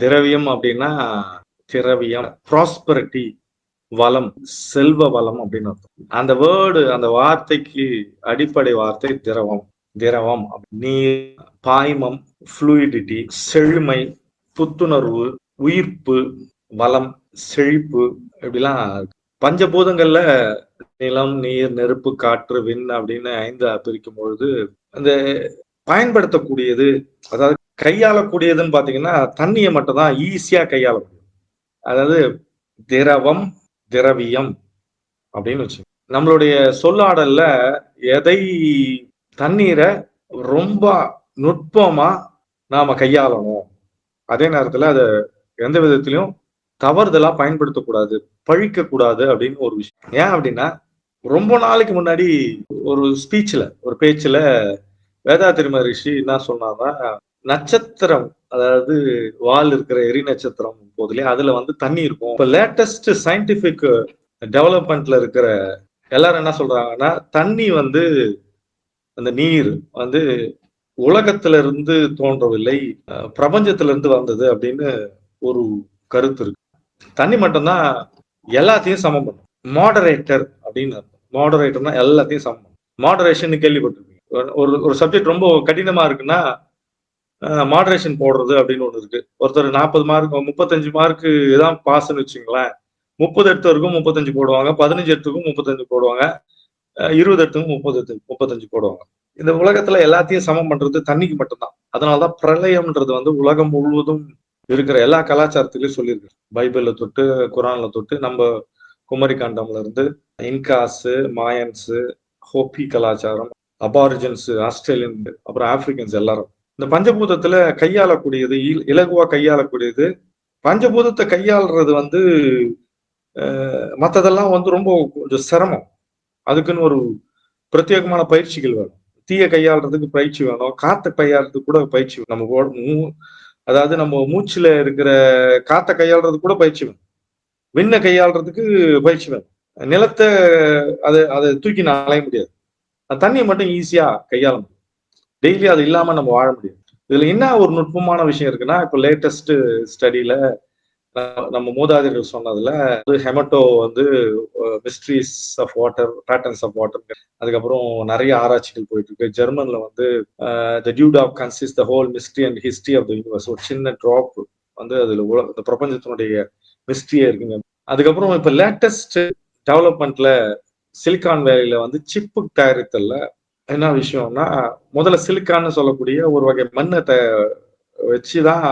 திரவியம் அப்படின்னா திரவியம், ப்ராஸ்பரிட்டி, வளம், செல்வ வளம் அப்படின்னு அர்த்தம். அந்த வேர்டு, அந்த வார்த்தைக்கு அடிப்படை வார்த்தை திரவம். திரவம், நீர், பாய்மம், ஃப்ளூயிடிட்டி, செழுமை, புத்துணர்வு, உயிர்ப்பு, வளம், செழிப்பு, இப்படிலாம் பஞ்சபூதங்கள்ல நிலம், நீர், நெருப்பு, காற்று, விண் அப்படின்னு 5 பிரிக்கும் பொழுது அந்த பயன்படுத்தக்கூடியது, அதாவது கையாளக்கூடியதுன்னு பாத்தீங்கன்னா தண்ணியை மட்டும் தான் ஈஸியா கையாள முடியும். அதாவது திரவம், திரவியம் அப்படின்னு வச்சு நம்மளுடைய சொல்லாடல்ல எதை தண்ணீரை ரொம்ப நுட்பமா நாம கையாளணும், அதே நேரத்துல அதை எந்த விதத்திலையும் தவறுதலா பயன்படுத்தக்கூடாது, பழிக்க கூடாது அப்படின்னு ஒரு விஷயம். ஏன் அப்படின்னா, ரொம்ப நாளைக்கு முன்னாடி ஒரு ஸ்பீச்ல, ஒரு பேச்சுல வேதாத்திரி மகரிஷி என்ன சொன்னார்னா, நட்சத்திரம், அதாவது வால் இருக்கிற எரி நட்சத்திரம் போதுலயே அதுல வந்து தண்ணி இருக்கும். இப்ப லேட்டஸ்ட் சயின்டிபிக் டெவலப்மெண்ட்ல இருக்கிற எல்லாரும் என்ன சொல்றாங்கன்னா, தண்ணி வந்து, அந்த நீர் வந்து உலகத்துல இருந்து தோன்றவில்லை, பிரபஞ்சத்திலிருந்து வந்தது அப்படின்னு ஒரு கருத்து இருக்கு. தண்ணி மட்டும்தான் எல்லாத்தையும் சமம் பண்ணும். மாடரேட்டர் அப்படின்னு, மாடரேட்டர்னா எல்லாத்தையும் சமம் பண்ணும். மாடரேஷன் கேள்விப்பட்டிருக்கீங்க. ஒரு ஒரு சப்ஜெக்ட் ரொம்ப கடினமா இருக்குன்னா மாடரேஷன் போடுறது அப்படின்னு ஒண்ணு இருக்கு. ஒருத்தர் 40 மார்க் 35 மார்க்கு தான் பாஸ்ன்னு வச்சுங்களேன், 30 எடுத்தவருக்கும் 35 போடுவாங்க, 15 எடுத்துக்கும் 35 போடுவாங்க, 20 எடுத்துக்கும் 35 போடுவாங்க. இந்த உலகத்துல எல்லாத்தையும் சமம் பண்றது தண்ணிக்கு மட்டும்தான். அதனாலதான் பிரளயம்ன்றது வந்து உலகம் முழுவதும் இருக்கிற எல்லா கலாச்சாரத்திலயும் சொல்லியிருக்கு. பைபிள்ல தொட்டு, குரான்ல தொட்டு, நம்ம குமரி கண்டம்ல இருந்து இன்காஸ், மாயன்ஸ், ஹோப்பி கலாச்சாரம், அபாரிஜன்ஸ், ஆஸ்திரேலியன், அப்புறம் ஆப்பிரிக்கன்ஸ் எல்லாரும் இந்த பஞ்சபூதத்துல கையாளக்கூடியது, இலகுவா கையாளக்கூடியது. பஞ்சபூதத்தை கையாளுறது வந்து மற்றதெல்லாம் வந்து ரொம்ப கொஞ்சம் சிரமம். அதுக்குன்னு ஒரு பிரத்யேகமான பயிற்சிகள் வேணும். தீய கையாளுறதுக்கு பயிற்சி வேணும், காத்த கையாளுறதுக்கு கூட பயிற்சி வேணும். நம்ம அதாவது நம்ம மூச்சுல இருக்கிற காத்த கையாளுறது கூட பயிற்சி வேணும், விண்ணை கையாளுறதுக்கு பயிற்சி வேணும், நிலத்தை அதை தூக்கி அலைய முடியாது, தண்ணியை மட்டும் ஈஸியா கையாள முடியும். டெய்லி அது இல்லாம நம்ம வாழ முடியும். இதுல என்ன ஒரு நுட்பமான விஷயம் இருக்குன்னா, இப்போ லேட்டஸ்ட் ஸ்டடியில நம்ம மூதாதையர்கள் சொன்னதுல ஹெமட்டோ வந்து mysteries of water, patterns of water, அதுக்கப்புறம் நிறைய ஆராய்ச்சிகள் போயிட்டு இருக்கு. ஜெர்மன்ல வந்து the dew drop consist the whole mystery and history of the universe, ஒரு சின்ன டிராப் வந்து அதுல இந்த பிரபஞ்சத்தினுடைய மிஸ்ட்ரியே இருக்குங்க. அதுக்கப்புறம் இப்ப லேட்டஸ்ட் டெவலப்மெண்ட்ல சிலிகான் வேலியில வந்து சிப்பு தயாரித்தல்ல என்ன விஷயம்னா, முதல்ல சிலிக்கான்னு சொல்லக்கூடிய ஒரு வகை மண்ணை வச்சுதான்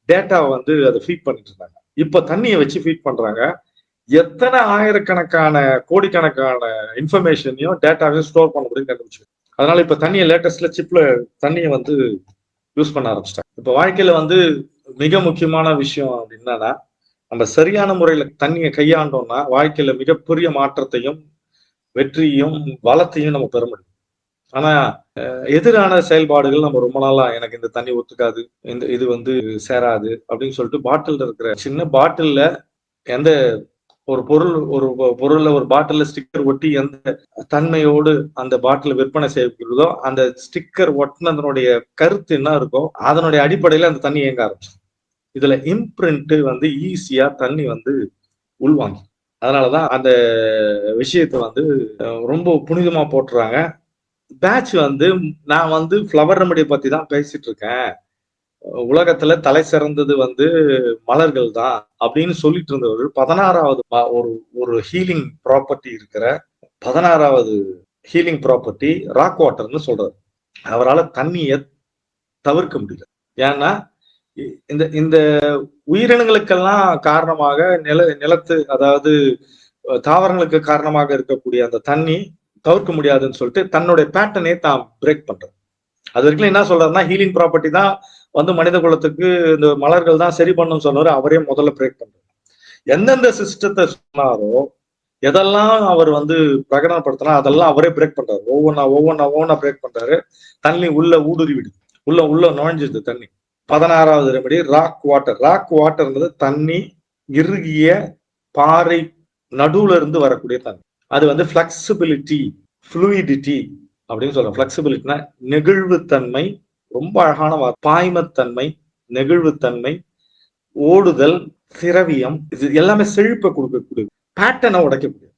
டேட்டாவை வந்து அதை ஃபீட் பண்ணிட்டு இருந்தாங்க. இப்ப தண்ணியை வச்சு ஃபீட் பண்றாங்க. எத்தனை ஆயிரக்கணக்கான கோடிக்கணக்கான இன்ஃபர்மேஷனையும் டேட்டாவையும் ஸ்டோர் பண்ண முடியும் கண்டுபிடிச்சு. அதனால இப்ப தண்ணியை லேட்டஸ்ட்ல சிப்ல தண்ணியை வந்து யூஸ் பண்ண ஆரம்பிச்சிட்டாங்க. இப்ப வாழ்க்கையில வந்து மிக முக்கியமான விஷயம் அப்படின்னா, நம்ம சரியான முறையில தண்ணியை கையாண்டோம்னா வாழ்க்கையில மிகப்பெரிய மாற்றத்தையும் வெற்றியும் வளத்தையும் நம்ம பெற முடியும். ஆனா எதிரான செயல்பாடுகள் நம்ம ரொம்ப நாளா, எனக்கு இந்த தண்ணி ஒத்துக்காது, இது வந்து சேராது அப்படின்னு சொல்லிட்டு பாட்டில் இருக்கிற சின்ன பாட்டில்ல எந்த ஒரு பொருள்ல ஒரு பாட்டில்ல ஸ்டிக்கர் ஒட்டி எந்த தன்மையோடு அந்த பாட்டில் விற்பனை செய்யப்படுறதோ, அந்த ஸ்டிக்கர் ஒட்டினதனுடைய கருத்து என்ன இருக்கோ அதனுடைய அடிப்படையில அந்த தண்ணி இயங்க ஆரம்பிச்சிடும். இதுல இம்பிரிண்ட் வந்து ஈஸியா தண்ணி வந்து உள்வாங்கி, அதனாலதான் அந்த விஷயத்தை வந்து ரொம்ப புனிதமா போட்டுறாங்க. பேட்ச் வந்து நான் வந்து ஃப்ளவர் ரெமடியை பத்தி தான் பேசிட்டு இருக்கேன், உலகத்துல தலை சிறந்தது வந்து மலர்கள் தான் அப்படின்னு சொல்லிட்டு இருந்தவர் 16வது ஒரு ஒரு ஹீலிங் ப்ராப்பர்ட்டி இருக்கிற 16வது ஹீலிங் ப்ராப்பர்ட்டி ராக் வாட்டர்னு சொல்றாரு. அவரால் தண்ணியை தவிர்க்க முடியல. ஏன்னா இந்த இந்த உயிரினங்களுக்கெல்லாம் காரணமாக நிலத்து, அதாவது தாவரங்களுக்கு காரணமாக இருக்கக்கூடிய அந்த தண்ணி தவிர்க்க முடியாதுன்னு சொல்லிட்டு தன்னுடைய பேட்டர்னே தான் பிரேக் பண்றது. அது வரைக்கும் என்ன சொல்றாருன்னா, ஹீலிங் ப்ராப்பர்ட்டி தான் வந்து மனித குலத்துக்கு இந்த மலர்கள் தான் சரி பண்ணும் சொன்னாரு. அவரே முதல்ல பிரேக் பண்றாரு. எந்தெந்த சிஸ்டத்தை சொன்னாரோ, எதெல்லாம் அவர் வந்து பிரகடனப்படுத்தினா அதெல்லாம் அவரே பிரேக் பண்றாரு. ஒவ்வொன்னா பிரேக் பண்றாரு. தண்ணி உள்ள ஊடுருவிடுது, உள்ள நுழைஞ்சிடுது தண்ணி. 16வது ரெமடி ராக் வாட்டர். ராக் வாட்டர்ன்றது தண்ணி இறுகிய பாறை நடுவுல இருந்து வரக்கூடிய தண்ணி. அது வந்து பிளெக்சிபிலிட்டி, ஃப்ளூயிடிட்டி அப்படின்னு சொல்றோம். பிளெக்சிபிலிட்டினா நெகிழ்வுத்தன்மை, ரொம்ப அழகான பாய்மத்தன்மை, நெகிழ்வுத்தன்மை, ஓடுதல், திரவியம், இது எல்லாமே செழிப்பை கொடுக்கக்கூடியது. பேட்டர்னை உடைக்கக்கூடியது.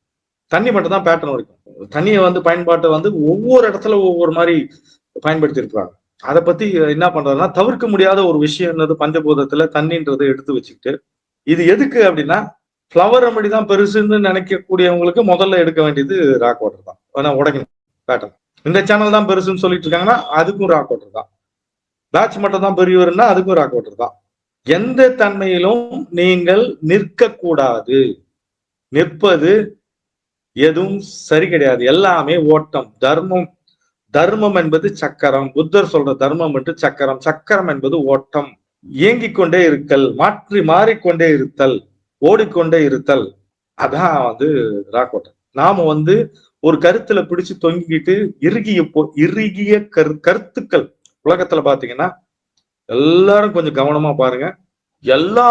தண்ணி மட்டும் தான் பேட்டர்ன் உடைக்கும். தண்ணியை பயன்பாட்டை ஒவ்வொரு இடத்துல ஒவ்வொரு மாதிரி பயன்படுத்தி இருக்கிறாங்க. அதை பத்தி என்ன பண்றதுன்னா, தவிர்க்க முடியாத ஒரு விஷயம்ன்றது பஞ்சபூதத்துல தண்ணின்றதை எடுத்து வச்சுக்கிட்டு, இது எதுக்கு அப்படின்னா ஃப்ளவர் ரெமடி தான் பெருசுன்னு நினைக்கக்கூடியவங்களுக்கு முதல்ல எடுக்க வேண்டியது ராக் வாட்டர் தான். ஆனா உடைக்கணும் பேட்டர்ன். இந்த சேனல் தான் பெருசுன்னு சொல்லிட்டு இருக்காங்கன்னா அதுக்கும் ராக் வாட்டர் தான். பேட்ச் மட்டும் தான் பெரியவர்னா அதுக்கும் ராக் வாட்டர் தான். எந்த தன்மையிலும் நீங்கள் நிற்கக்கூடாது. நிற்பது எதுவும் சரி கிடையாது. எல்லாமே ஓட்டம். தர்மம் என்பது சக்கரம். புத்தர் சொல்ற தர்மம் என்று சக்கரம். சக்கரம் என்பது ஓட்டம். இயங்கிக் கொண்டே இருத்தல், மாறிக்கொண்டே இருத்தல், ஓடிக்கொண்டே இருத்தல். அதான் ராக் வாட்டர். நாம ஒரு கருத்துல பிடிச்சு தொங்கிக்கிட்டு இறுகிய கருத்துக்கள். உலகத்துல பாத்தீங்கன்னா எல்லாரும் கொஞ்சம் கவனமா பாருங்க. எல்லா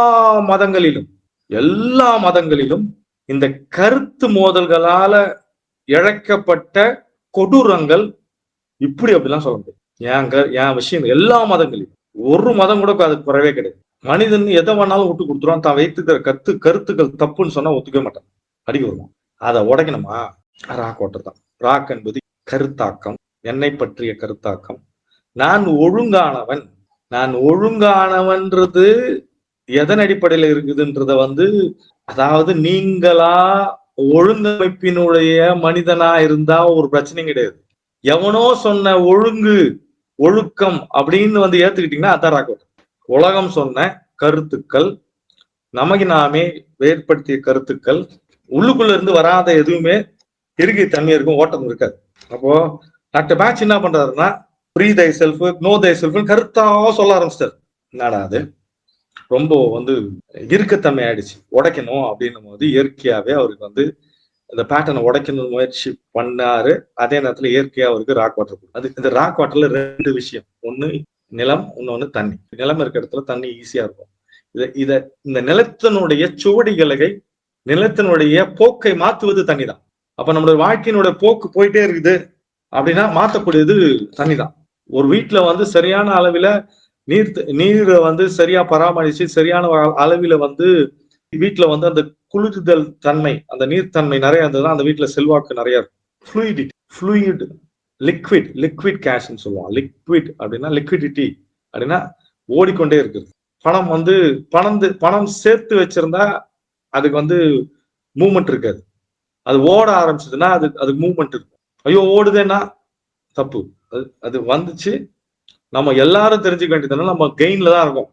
மதங்களிலும் இந்த கருத்து மோதல்களால இழைக்கப்பட்ட கொடூரங்கள் இப்படி அப்படிலாம் சொல்ல முடியும். என் விஷயம் எல்லா மதங்களிலும் ஒரு மதம் கூட அது குறைவே கிடையாது. மனிதன் எதை வேணாலும் விட்டு கொடுத்துருவான். தான் வைத்துக்கிற கருத்துக்கள் தப்புன்னு சொன்னா ஒத்துக்க மாட்டான், அடிக்க வருவான். அதை உடைக்கணுமா? ராக் வாட்டர் தான். ராக் என்பது கருத்தாக்கம், என்னை பற்றிய கருத்தாக்கம். நான் ஒழுங்கானவன்றது எதன் அடிப்படையில இருக்குதுன்றத அதாவது நீங்களா ஒழுங்கமைப்பினுடைய மனிதனா இருந்தா ஒரு பிரச்சனையும் கிடையாது. எவனோ சொன்ன ஒழுக்கம் அப்படின்னு ஏத்துக்கிட்டீங்கன்னா அதான் ராக் வாட்டர். உலகம் சொன்ன கருத்துக்கள், நமக்கு நாமே ஏற்படுத்திய கருத்துக்கள், உள்ளுக்குள்ள இருந்து வராத எதுவுமே இறுகிய தன்மை இருக்கும், ஓட்டம் இருக்காது. அப்போ டாக்டர் பேட்ச் என்ன பண்றாருன்னா, free thyself, know thyself கருத்தாக சொல்ல ஆரம்பிச்சிட்டாரு. என்னடா அது ரொம்ப இறுக்கத்தன்மை ஆயிடுச்சு, உடைக்கணும் அப்படின்னும் போது இயற்கையாவே அவருக்கு இந்த பேட்டர்னை உடைக்கணும் முயற்சி பண்ணாரு. அதே நேரத்துல இயற்கையா அவருக்கு ராக் வாட்டர். இந்த ராக் வாட்டர்ல 2 விஷயம். ஒண்ணு நிலம், இன்னொன்னு தண்ணி. நிலம் இருக்கிற இடத்துல தண்ணி ஈஸியா இருக்கும். இந்த நிலத்தினுடைய சுவடிகளை, நிலத்தினுடைய போக்கை மாத்துவது தண்ணி தான். அப்ப நம்மளுடைய வாழ்க்கையினுடைய போக்கு போயிட்டே இருக்குது அப்படின்னா மாத்தக்கூடியது தண்ணி தான். ஒரு வீட்டுல சரியான அளவில நீரை சரியா பராமரிச்சு சரியான அளவில வீட்டுல அந்த குளிர்தல் தன்மை, அந்த நீர்த்தன்மை நிறைய இருந்ததுன்னா அந்த வீட்டுல செல்வாக்கு நிறைய இருக்கும். ஃப்ளூயிட், லிக்விட் கேஷ்ன்னு சொல்லுவோம். லிக்விட் அப்படின்னா லிக்விடிட்டி அப்படின்னா ஓடிக்கொண்டே இருக்குது. பணம் சேர்த்து வச்சிருந்தா அதுக்கு மூவ்மெண்ட் இருக்காது. அது ஓட ஆரம்பிச்சதுன்னா அதுக்கு மூவ்மெண்ட் இருக்கும். ஐயோ ஓடுதேன்னா தப்பு. அது வந்துச்சு. நம்ம எல்லாரும் தெரிஞ்சுக்க வேண்டியதுன்னா நம்ம கெயின்ல தான் இருக்கும்.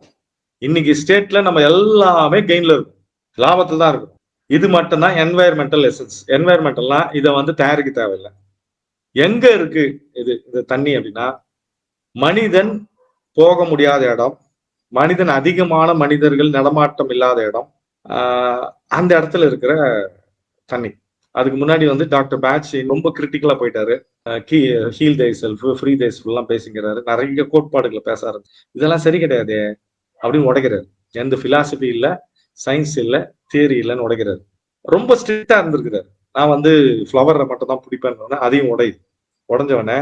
இன்னைக்கு ஸ்டேட்ல நம்ம எல்லாமே கெயின்ல இருக்கும், லாபத்துல தான் இருக்கும். இது மட்டும்தான் என்வாயர்மெண்டல் எசன்ஸ். என்வாயர்மெண்டல்லாம் இதை தயாரிக்க தேவையில்லை. எங்க இருக்கு இது தண்ணி அப்படின்னா, மனிதன் போக முடியாத இடம், அதிகமான மனிதர்கள் நடமாட்டம் இல்லாத இடம், அந்த இடத்துல இருக்கிற தண்ணி. அதுக்கு முன்னாடி டாக்டர் பேட்ச் ரொம்ப கிரிட்டிக்கலா போயிட்டாரு. Heal thyself, free thyself எல்லாம் பேசிக்கிறாரு. நிறைய கோட்பாடுகளை பேச ஆரம்பிச்சு. இதெல்லாம் சரி கிடையாது அப்படின்னு உடைக்கிறாரு. எந்த பிலாசபி இல்ல, சயின்ஸ் இல்ல, தியரி இல்லைன்னு உடைக்கிறாரு. ரொம்ப ஸ்ட்ரிக்டா இருந்திருக்கிறாரு. நான் ஃப்ளவரை மட்டும் தான் பிடிப்பேன்னு அதையும் உடைஞ்சவன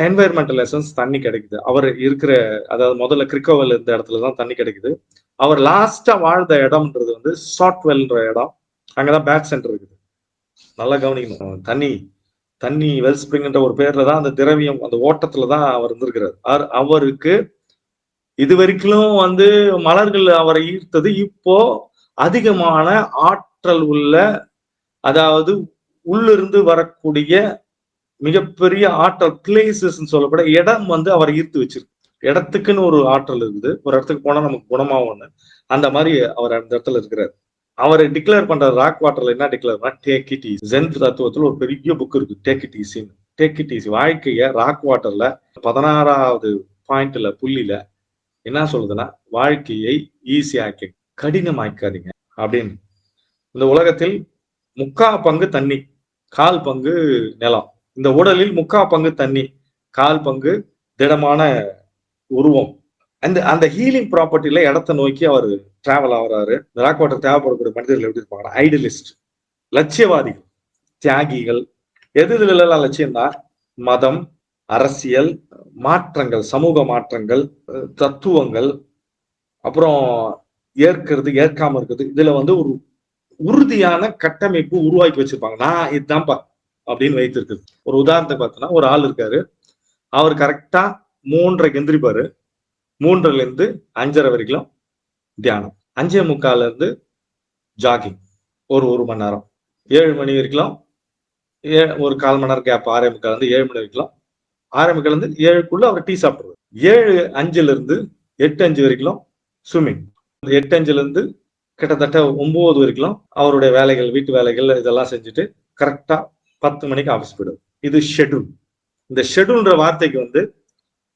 என்வாயர்மெண்டல் எசன்ஸ் தண்ணி கிடைக்குது. அவர் இருக்கிற, அதாவது முதல்ல கிரிக்கோவல் இருந்த இடத்துலதான் தண்ணி கிடைக்குது. அவர் லாஸ்டா வாழ்ந்த இடம்ன்றது சாட்வெல்ன்ற இடம். அங்கதான் பேட் சென்டர் இருக்குது. நல்லா கவனிக்கணும். தண்ணி வெல் ஸ்பிரிங்ன்ற ஒரு பேர்ல தான் அந்த திரவியம், அந்த ஓட்டத்துலதான் அவர் இருந்திருக்கிறார். அவருக்கு இது வரைக்கும் மலர்கள் அவரை ஈர்த்தது. இப்போ அதிகமான ஆற்றல் உள்ள, அதாவது உள்ளிருந்து வரக்கூடிய மிகப்பெரிய ஆற்றல், பிளேசஸ் சொல்லப்பட இடம் அவரை ஈர்த்து வச்சிருக்கு. இடத்துக்குன்னு ஒரு ஆற்றல் இருக்குது. ஒரு இடத்துக்கு போனா நமக்கு குணமாகும். அந்த மாதிரி அவர் அந்த இடத்துல இருக்கிறார். அவரை டிக்ளேர் பண்ற ராக் வாட்டர்ல என்ன டிக்ளேர்னா, டேக் இட் ஈஸி. ஜென் தத்துவத்துல ஒரு பெரிய புக் இருக்கு, டேக் இட் ஈஸின்னு. Take it easy. வாழ்க்கைய ராக் வாட்டர்ல 16வது பாயிண்ட்ல புள்ளியில என்ன சொல்லுதுன்னா, வாழ்க்கையை ஈஸியாக்கி கடினமாக்காதீங்க அப்படின்னு. இந்த உலகத்தில் 3/4 பங்கு தண்ணி, 1/4 பங்கு நிலம். இந்த உடலில் 3/4 பங்கு தண்ணி, 1/4 பங்கு திடமான உருவம். அந்த ஹீலிங் ப்ராப்பர்ட்டில இடத்தை நோக்கி அவர் டிராவல் ஆகிறாரு. இந்த ராக் வாட்டர் தேவைப்படக்கூடிய மனிதர்கள் எப்படி இருப்பாங்க? ஐடியலிஸ்ட், லட்சியவாதிகள், தியாகிகள். இதுல லட்சியம் தான் மதம், அரசியல் மாற்றங்கள், சமூக மாற்றங்கள், தத்துவங்கள், அப்புறம் ஏற்கிறது ஏற்காம இருக்கிறது, இதுல வந்து ஒரு உறுதியான கட்டமைப்பு உருவாக்கி வச்சிருப்பாங்க. நான் இதுதான்ப்பா அப்படின்னு வைத்திருக்குது. ஒரு உதாரணத்துக்கு பார்த்தோன்னா, ஒரு ஆள் இருக்காரு. அவர் கரெக்டா 3:30க்கு எந்திரிப்பாரு. 3:30ல இருந்து 5:30 வரைக்கும் தியானம். 5:45ல இருந்து ஜாகிங் ஒரு மணி நேரம். 7 மணி வரைக்கும் ஒரு 1/4 மணி நேரம் கேப். 6:45ல இருந்து 7 மணி வரைக்கும். 6:45ல இருந்து 7க்குள்ள அவர் டீ சாப்பிடுவார். 7:05ல இருந்து 8:05 வரைக்கும் ஸ்விம்மிங். 8:05ல இருந்து கிட்டத்தட்ட 9 வரைக்கும் அவருடைய வேலைகள், வீட்டு வேலைகள் இதெல்லாம் செஞ்சுட்டு கரெக்டா 10 மணிக்கு ஆஃபீஸ் போயிடுவார். இது ஷெட்யூல். இந்த ஷெட்யூல்ன்ற வார்த்தைக்கு வந்து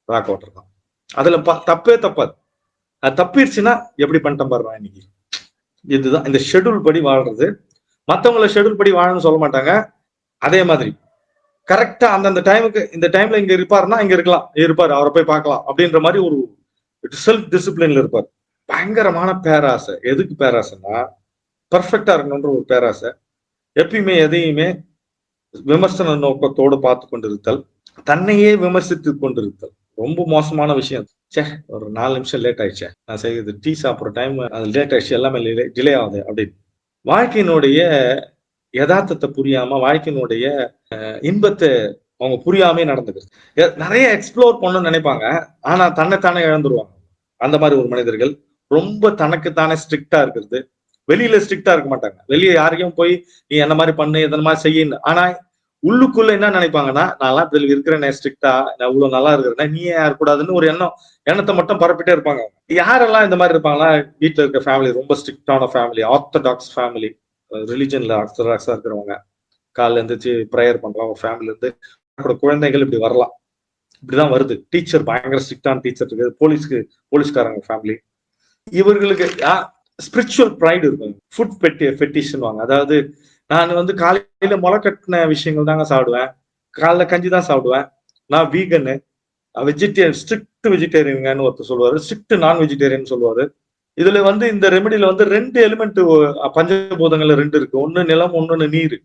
ராக் வாட்டர் தான். அதுல தப்பே தப்பாது. அது தப்பிடுச்சுன்னா எப்படி பண்ணிட்டேன் பாருங்க இன்னைக்கு. இதுதான் இந்த ஷெட்யூல் படி வாழ்றது. மற்றவங்களை ஷெட்யூல் படி வாழணும்னு சொல்ல மாட்டாங்க. அதே மாதிரி கரெக்டா அந்தந்த டைமுக்கு இந்த டைம்ல இங்க இருப்பாருன்னா இங்க இருப்பாரு, அவரை போய் பார்க்கலாம் அப்படின்ற மாதிரி ஒரு செல்ஃப் டிசிப்ளின்ல இருப்பார். பயங்கரமான பேராசை. எதுக்கு பேராசைன்னா பர்ஃபெக்டா இருக்கணும்ன்ற ஒரு பேராசை. எப்பயுமே எதையுமே விமர்சன நோக்கத்தோடு பார்த்து கொண்டிருத்தல், தன்னையே விமர்சித்து கொண்டிருத்தல் ரொம்ப மோசமான விஷயம். சே, ஒரு 4 நிமிஷம் லேட் ஆயிடுச்சே, நான் செய்யுது டீ சாப்பிட்ற டைம் அது லேட் ஆயிடுச்சு, எல்லாமே டிலே ஆகுது அப்படின்னு. வாழ்க்கையினுடைய யதார்த்தத்தை புரியாம, வாழ்க்கையினுடைய இன்பத்தை அவங்க புரியாமே நடந்துக்கிறது. நிறைய எக்ஸ்ப்ளோர் பண்ணணும்னு நினைப்பாங்க, ஆனா தன்னைத்தானே இழந்துருவாங்க. அந்த மாதிரி ஒரு மனிதர்கள். ரொம்ப தனக்குத்தானே ஸ்ட்ரிக்டா இருக்கிறது. வெளியில ஸ்ட்ரிக்டா இருக்க மாட்டாங்க. வெளியே யாரையும் போய் நீ என்ன மாதிரி பண்ணு, எதன மாதிரி செய்யணும். ஆனா உள்ளுக்குள்ள என்ன நினைப்பாங்கன்னா, நான்லாம் இதுல இருக்கிறேன் ஸ்ட்ரிக்டா, நான் இவ்வளவு நல்லா இருக்கிறேன், நீ ஏன் இருக்கக்கூடாதுன்னு ஒரு எண்ணத்தை மட்டும் பரப்பிட்டே இருப்பாங்க. யாரெல்லாம் இந்த மாதிரி இருப்பாங்களா, வீட்டுல இருக்க ஃபேமிலி ரொம்ப ஸ்ட்ரிக்டான ஃபேமிலி, ஆர்த்தடாக்ஸ் ஃபேமிலி, ரிலிஜன்ல ஆர்த்தடாக்ஸா இருக்கிறவங்க, காலைல இருந்துச்சு ப்ரேயர் பண்றவங்க ஃபேமிலி இருந்து குழந்தைகள் இப்படி வரலாம். இப்படிதான் வருது. டீச்சர் பயங்கர ஸ்ட்ரிக்டான டீச்சர் இருக்கு, போலீஸ்காரங்க ஃபேமிலி. இவர்களுக்கு ஸ்பிரிச்சுவல் ப்ரைடு இருக்கும். ஃபுட் ஃபெட்டிஷன் வாங்க. அதாவது நான் வந்து காலையில முளை கட்டின விஷயங்கள் தாங்க சாப்பிடுவேன், காலைல கஞ்சி தான் சாப்பிடுவேன், நான் வீகனு, வெஜிடேரியன், ஸ்ட்ரிக்ட் வெஜிடேரியன் ஒருத்தர் சொல்லுவாரு, ஸ்ட்ரிக்ட் நான் வெஜிடேரியன் சொல்லுவாரு. இதுல வந்து இந்த ரெமெடியில வந்து 2 எலிமெண்ட் பஞ்சபூதங்கள்ல 2 இருக்கு. ஒண்ணு நிலம், ஒண்ணு நீர்.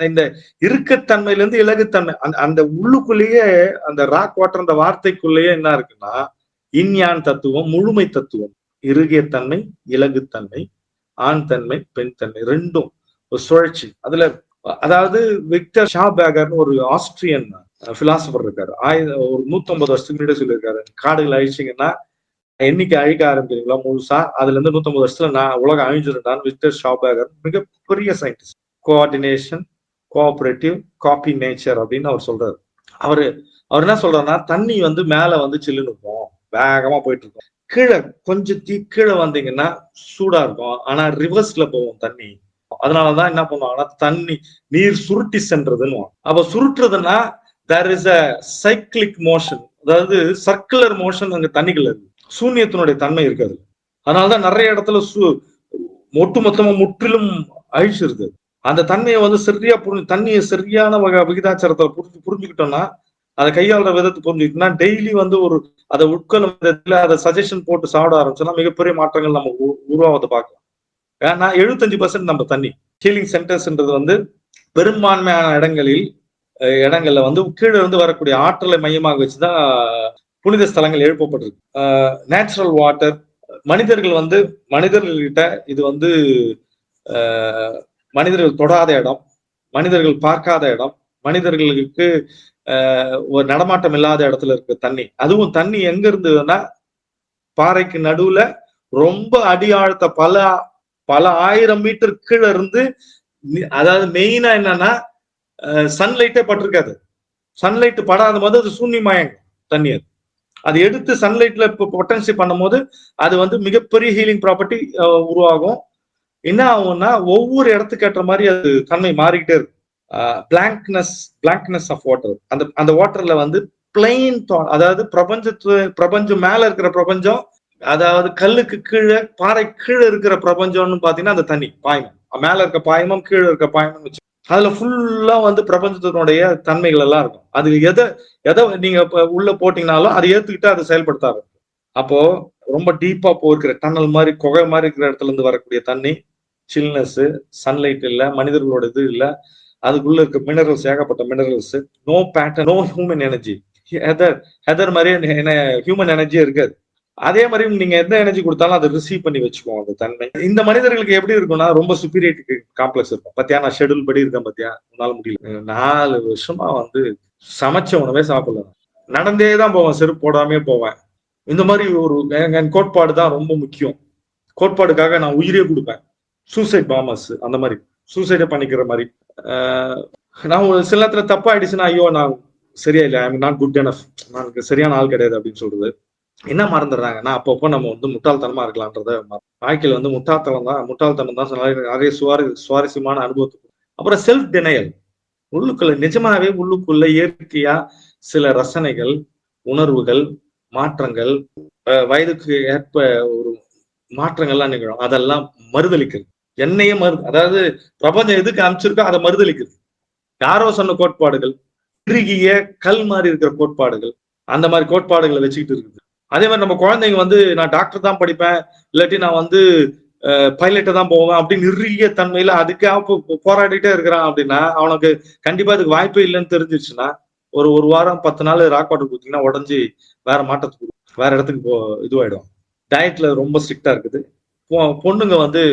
இந்த இறுக்கத்தன்மையில இருந்து இலகுத்தன்மை, அந்த உள்ளுக்குள்ளேயே அந்த ராக் வாட்டர் அந்த வார்த்தைக்குள்ளேயே என்ன இருக்குன்னா, இன்யான் தத்துவம், முழுமை தத்துவம், இறுகிய தன்மை, இலகுத்தன்மை, ஆண் தன்மை, பெண் தன்மை, ரெண்டும் ஒரு சுழற்சி. அதுல அதாவது விக்டர் ஷாபேகர்னு ஒரு ஆஸ்திரியன் பிலாசபர் இருக்காரு. ஒரு 150 வருஷத்துக்கு முன்னாடி சொல்லியிருக்காரு, காடுகள் அழிச்சிங்கன்னா என்னைக்கு அழிக்க ஆரம்பிக்கிறீங்களா முழுசா, அதுல இருந்து 150 வருஷத்துல நான் உலகம் அழிஞ்சிருந்தான்னு விக்டர் ஷாபேகர் மிகப்பெரிய scientist. Coordination, cooperative, copy nature அப்படின்னு அவர் சொல்றாரு. அவர் என்ன சொல்றாருன்னா, தண்ணி வந்து மேல வந்து சில்லுன்னு இருக்கும், வேகமா போயிட்டு இருக்கும். கீழே கொஞ்சம் கீழே வந்தீங்கன்னா சூடா இருக்கும், ஆனா ரிவர்ஸ்ல போகும் தண்ணி. அதனாலதான் என்ன பண்ணுவாங்கன்னா, தண்ணி நீர் சுருட்டி சென்றதுன்னு. அப்ப சுருட்டுறதுன்னா there is a cyclic motion, அதாவது சர்க்குலர் மோஷன் அங்க தண்ணிகள் இருக்கு. சூன்யத்தினுடைய தன்மை இருக்காது. அதனாலதான் நிறைய இடத்துல ஒட்டுமொத்தமா முற்றிலும் அழிச்சிருது. அந்த தன்மையை வந்து சரியா தண்ணியை சரியான விகிதாச்சாரத்துல புரிஞ்சுக்கிட்டோம்னா, அதை கையாளுற விதத்தை புரிஞ்சுக்கிட்டோம்னா, டெய்லி வந்து ஒரு அதை உட்கொள்ளும் விதத்துல அதை சஜஷன் போட்டு சாப்பிட ஆரம்பிச்சோம்னா மிகப்பெரிய மாற்றங்கள் நம்ம உருவாவதை பார்க்கலாம். ஏன்னா 75% நம்ம தண்ணி. ஹீலிங் சென்டர்ஸ்ன்றது வந்து பெரும்பான்மையான இடங்கள்ல வந்து கீழே இருந்து வரக்கூடிய ஆற்றலை மையமாக வச்சுதான் புனித ஸ்தலங்கள் எழுப்பப்பட்டிருக்கு. Natural water. மனிதர்கள்கிட்ட இது வந்து மனிதர்கள் தொடாத இடம், மனிதர்கள் பார்க்காத இடம், மனிதர்களுக்கு ஒரு நடமாட்டம் இல்லாத இடத்துல இருக்க தண்ணி. அதுவும் தண்ணி எங்க இருந்ததுன்னா, பாறைக்கு நடுவுல ரொம்ப அடி ஆழத்த பல 1000 மீட்டர் கீழே இருந்து. அதாவது மெயினா என்னன்னா, சன்லைட்டே பட்டிருக்காது. சன்லைட் படாத போது அது சூன்யமாயங்க தண்ணி. அது எடுத்து சன்லைட்ல பொட்டன்சி பண்ணும் போது அது வந்து மிகப்பெரிய ஹீலிங் ப்ராப்பர்ட்டி உருவாகும். என்ன ஆகும்னா, ஒவ்வொரு இடத்துக்கு ஏற்ற மாதிரி அது தன்மை மாறிக்கிட்டே இருக்கும். Blankness of water. அந்த வாட்டர்ல வந்து பிளைன், அதாவது பிரபஞ்சம் மேல இருக்கிற பிரபஞ்சம், அதாவது கல்லுக்கு கீழே பாறை கீழே இருக்கிற பிரபஞ்சம்னு பாத்தீங்கன்னா அந்த தண்ணி பாயமம், மேல இருக்க பாயமும் கீழே இருக்க பாயமும் வச்சு அதுல ஃபுல்லா வந்து பிரபஞ்சத்தினுடைய தன்மைகள் எல்லாம் இருக்கும். அது எதை நீங்க உள்ள போட்டீங்கன்னாலும் அதை ஏத்துக்கிட்டு அதை செயல்படுத்தாரு. அப்போ ரொம்ப டீப்பா போயிருக்கிற டன்னல் மாதிரி, குகை மாதிரி இருக்கிற இடத்துல இருந்து வரக்கூடிய தண்ணி, சில்னஸ், சன்லைட் இல்ல, மனிதர்களோட இது இல்ல, அதுக்குள்ள இருக்க மினரல்ஸ், ஏகப்பட்ட minerals, no pattern, no human energy. ஹெதர் மாதிரியே ஹியூமன் எனர்ஜியே இருக்காது. அதே மாதிரி நீங்க எந்த எனர்ஜி கொடுத்தாலும் அதை ரிசீவ் பண்ணி வச்சுக்குவோம் அந்த தன்மை. இந்த மனிதர்களுக்கு எப்படி இருக்கும்னா ரொம்ப சுப்பீரியாரிட்டி காம்ப்ளெக்ஸ் இருக்கும். பத்தியா நான் ஷெட்யூல் படி இருக்கேன், பத்தியா உன்னால முடியல. 4 வருஷமா வந்து சமைச்ச உணவே சாப்பிடல, நடந்தே தான் போவேன், செருப்பு போடாமே போவேன். இந்த மாதிரி ஒரு என் கோட்பாடு தான் ரொம்ப முக்கியம். கோட்பாடுக்காக நான் உயிரே கொடுப்பேன். சூசைட் பாமர்ஸ் அந்த மாதிரி சூசைடே பண்ணிக்கிற மாதிரி. நான் ஒரு சில நேரத்துல தப்பா ஆயிடுச்சுன்னா ஐயோ நான் சரியா இல்லை, ஐ நாட் குட் எனஃப், நான் சரியான ஆள் கிடையாது அப்படின்னு சொல்றது. என்ன மறந்துடுறாங்கன்னா அப்பப்போ நம்ம வந்து முட்டாள்தனமா இருக்கலாம்ன்றத வாழ்க்கையில வந்து முட்டாள்தனம் தான் நிறைய சுவாரஸ்யமான அனுபவத்துக்கு. அப்புறம் செல்ஃப் டினையல். உள்ளுக்குள்ள நிஜமாவே உள்ளுக்குள்ள இயற்கையா சில ரசனைகள், உணர்வுகள், மாற்றங்கள், வயதுக்கு ஏற்ப ஒரு மாற்றங்கள்லாம் நிகழும். அதெல்லாம் மறுதளிக்கிறது. என்னையே அதாவது பிரபஞ்சம் எதுக்கு அமைச்சிருக்கோ அதை மறுதளிக்கிறது. யாரோ சொன்ன கோட்பாடுகள், இறுகிய கல் மாதிரி இருக்கிற கோட்பாடுகள், அந்த மாதிரி கோட்பாடுகளை வச்சுக்கிட்டு இருக்குது. அதே மாதிரி நம்ம குழந்தைங்க வந்து நான் டாக்டர் தான் படிப்பேன், இல்லாட்டி நான் வந்து பைலட்டை தான் போவேன் அப்படின்னு இறுகிய தன்மையில அதுக்காக போராடிட்டே இருக்கிறான் அப்படின்னா அவனுக்கு கண்டிப்பா அதுக்கு வாய்ப்பே இல்லைன்னு தெரிஞ்சிருச்சுன்னா ஒரு வாரம் 10 நாள் ராக் வாட்டர் கொடுத்தீங்கன்னா உடஞ்சி வேற மாற்றத்துக்கு வேற இடத்துக்கு இதுவாயிடும். டயட்ல ரொம்ப ஸ்ட்ரிக்டா இருக்குது. பொண்ணுங்க வந்து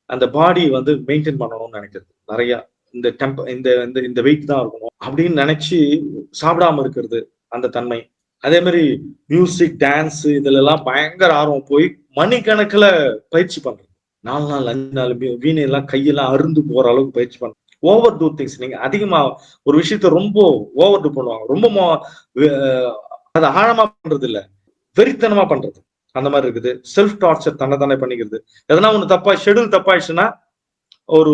அந்த பாடி வந்து மெயின்டைன் பண்ணணும்னு நினைக்கிறது நிறைய. இந்த வெயிட் தான் இருக்கணும் அப்படின்னு நினைச்சு சாப்பிடாம இருக்கிறது அந்த தன்மை. அதே மாதிரி மியூசிக், டான்ஸ் இதுல எல்லாம் பயங்கர ஆர்வம் போய் மணிக்கணக்கில் பயிற்சி பண்றது. 4 நாள் 5 நாள் வீணையெல்லாம் கையெல்லாம் அருந்து போற அளவுக்கு பயிற்சி பண்றது. Overdo things. நீங்க அதிகமா ஒரு விஷயத்த ரொம்ப ஓவர் டூ பண்ணுவாங்க, ரொம்ப அது ஆழமா பண்றது இல்ல, வெறித்தனமா பண்றது. அந்த மாதிரி இருக்குது. செல்ஃப் டார்ச்சர், தன்னை பண்ணிக்கிறது. எதனா ஒண்ணு தப்பா ஷெட்யூல் தப்பாயிடுச்சுன்னா ஒரு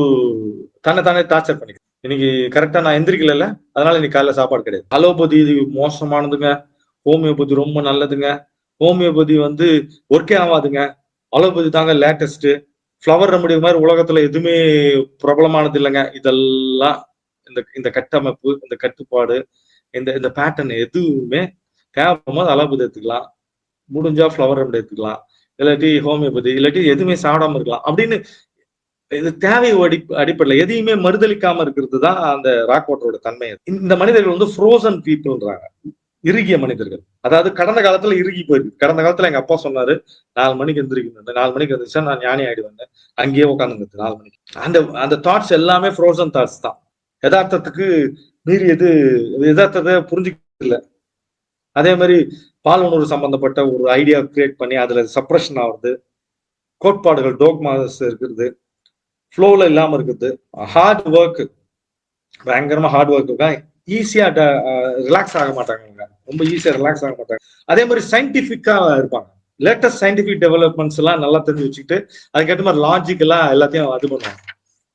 தன்னை டார்ச்சர் பண்ணிக்கிறது. இன்னைக்கு கரெக்டா நான் எந்திரிக்கல, அதனால இன்னைக்கு காலைல சாப்பாடு கிடையாது. அலோபதி இது மோசமானதுங்க, ஹோமியோபதி ரொம்ப நல்லதுங்க. ஹோமியோபதி வந்து ஒர்க்கே ஆகாதுங்க, அலோபதி தாங்க லேட்டஸ்ட். ஃப்ளவர் ரெமடி மாதிரி உலகத்துல எதுவுமே பிரபலமானது இல்லைங்க. இதெல்லாம் இந்த கட்டமைப்பு, இந்த கட்டுப்பாடு, இந்த பேட்டர்ன் எதுவுமே தேவைப்படும்போது அலோபதி எடுத்துக்கலாம், முடிஞ்சா ஃப்ளவர் ரெமடி எடுத்துக்கலாம், இல்லாட்டி ஹோமியோபதி, இல்லாட்டி எதுவுமே சாப்பிடாம இருக்கலாம் அப்படின்னு. இது தேவை அடிப்படையில் எதையுமே மறுதளிக்காம இருக்கிறது தான் அந்த ராக் வாட்டரோட தன்மை. இந்த மனிதர்கள் வந்து ஃப்ரோசன் பீப்புள்ன்றாங்க, இறுகிய மனிதர்கள். அதாவது கடந்த காலத்துல இறுகி போயிருக்கு. கடந்த காலத்துல எங்க அப்பா சொன்னாரு 4 மணிக்கு எந்திரிக்கணும், 4 மணிக்கு எந்திரிச்சா நான் ஞானி ஆயிடுவேன், அங்கேயே உட்காந்துங்க 4 மணிக்கு. அந்த தாட்ஸ் எல்லாமே ஃப்ரோசன் தாட்ஸ் தான். யதார்த்தத்துக்கு மீறியது, யதார்த்தத்தை புரிஞ்சுக்கிறது இல்லை. அதே மாதிரி பால் உணர்வு சம்பந்தப்பட்ட ஒரு ஐடியா கிரியேட் பண்ணி அதுல சப்ரஷன் ஆகுது. கோட்பாடுகள், டோக்மாஸ் இருக்கிறது, ஃப்ளோல இல்லாம இருக்குது. ஹார்ட் ஒர்க், பயங்கரமா ஹார்ட் ஒர்க் இருக்கா, ஈஸியா ரிலாக்ஸ் ஆக மாட்டாங்க, ரொம்ப ஈஸியா ரிலாக்ஸ் ஆக மாட்டாங்க. அதே மாதிரி சயின்டிபிக்கா இருப்பாங்க. லேட்டஸ்ட் சயின்டிபிக் டெவலப்மெண்ட்ஸ் எல்லாம் நல்லா தெரிஞ்சு வச்சுக்கிட்டு அதுக்கேற்ற மாதிரி லாஜிக்கலா எல்லாத்தையும் இது பண்ணுவாங்க.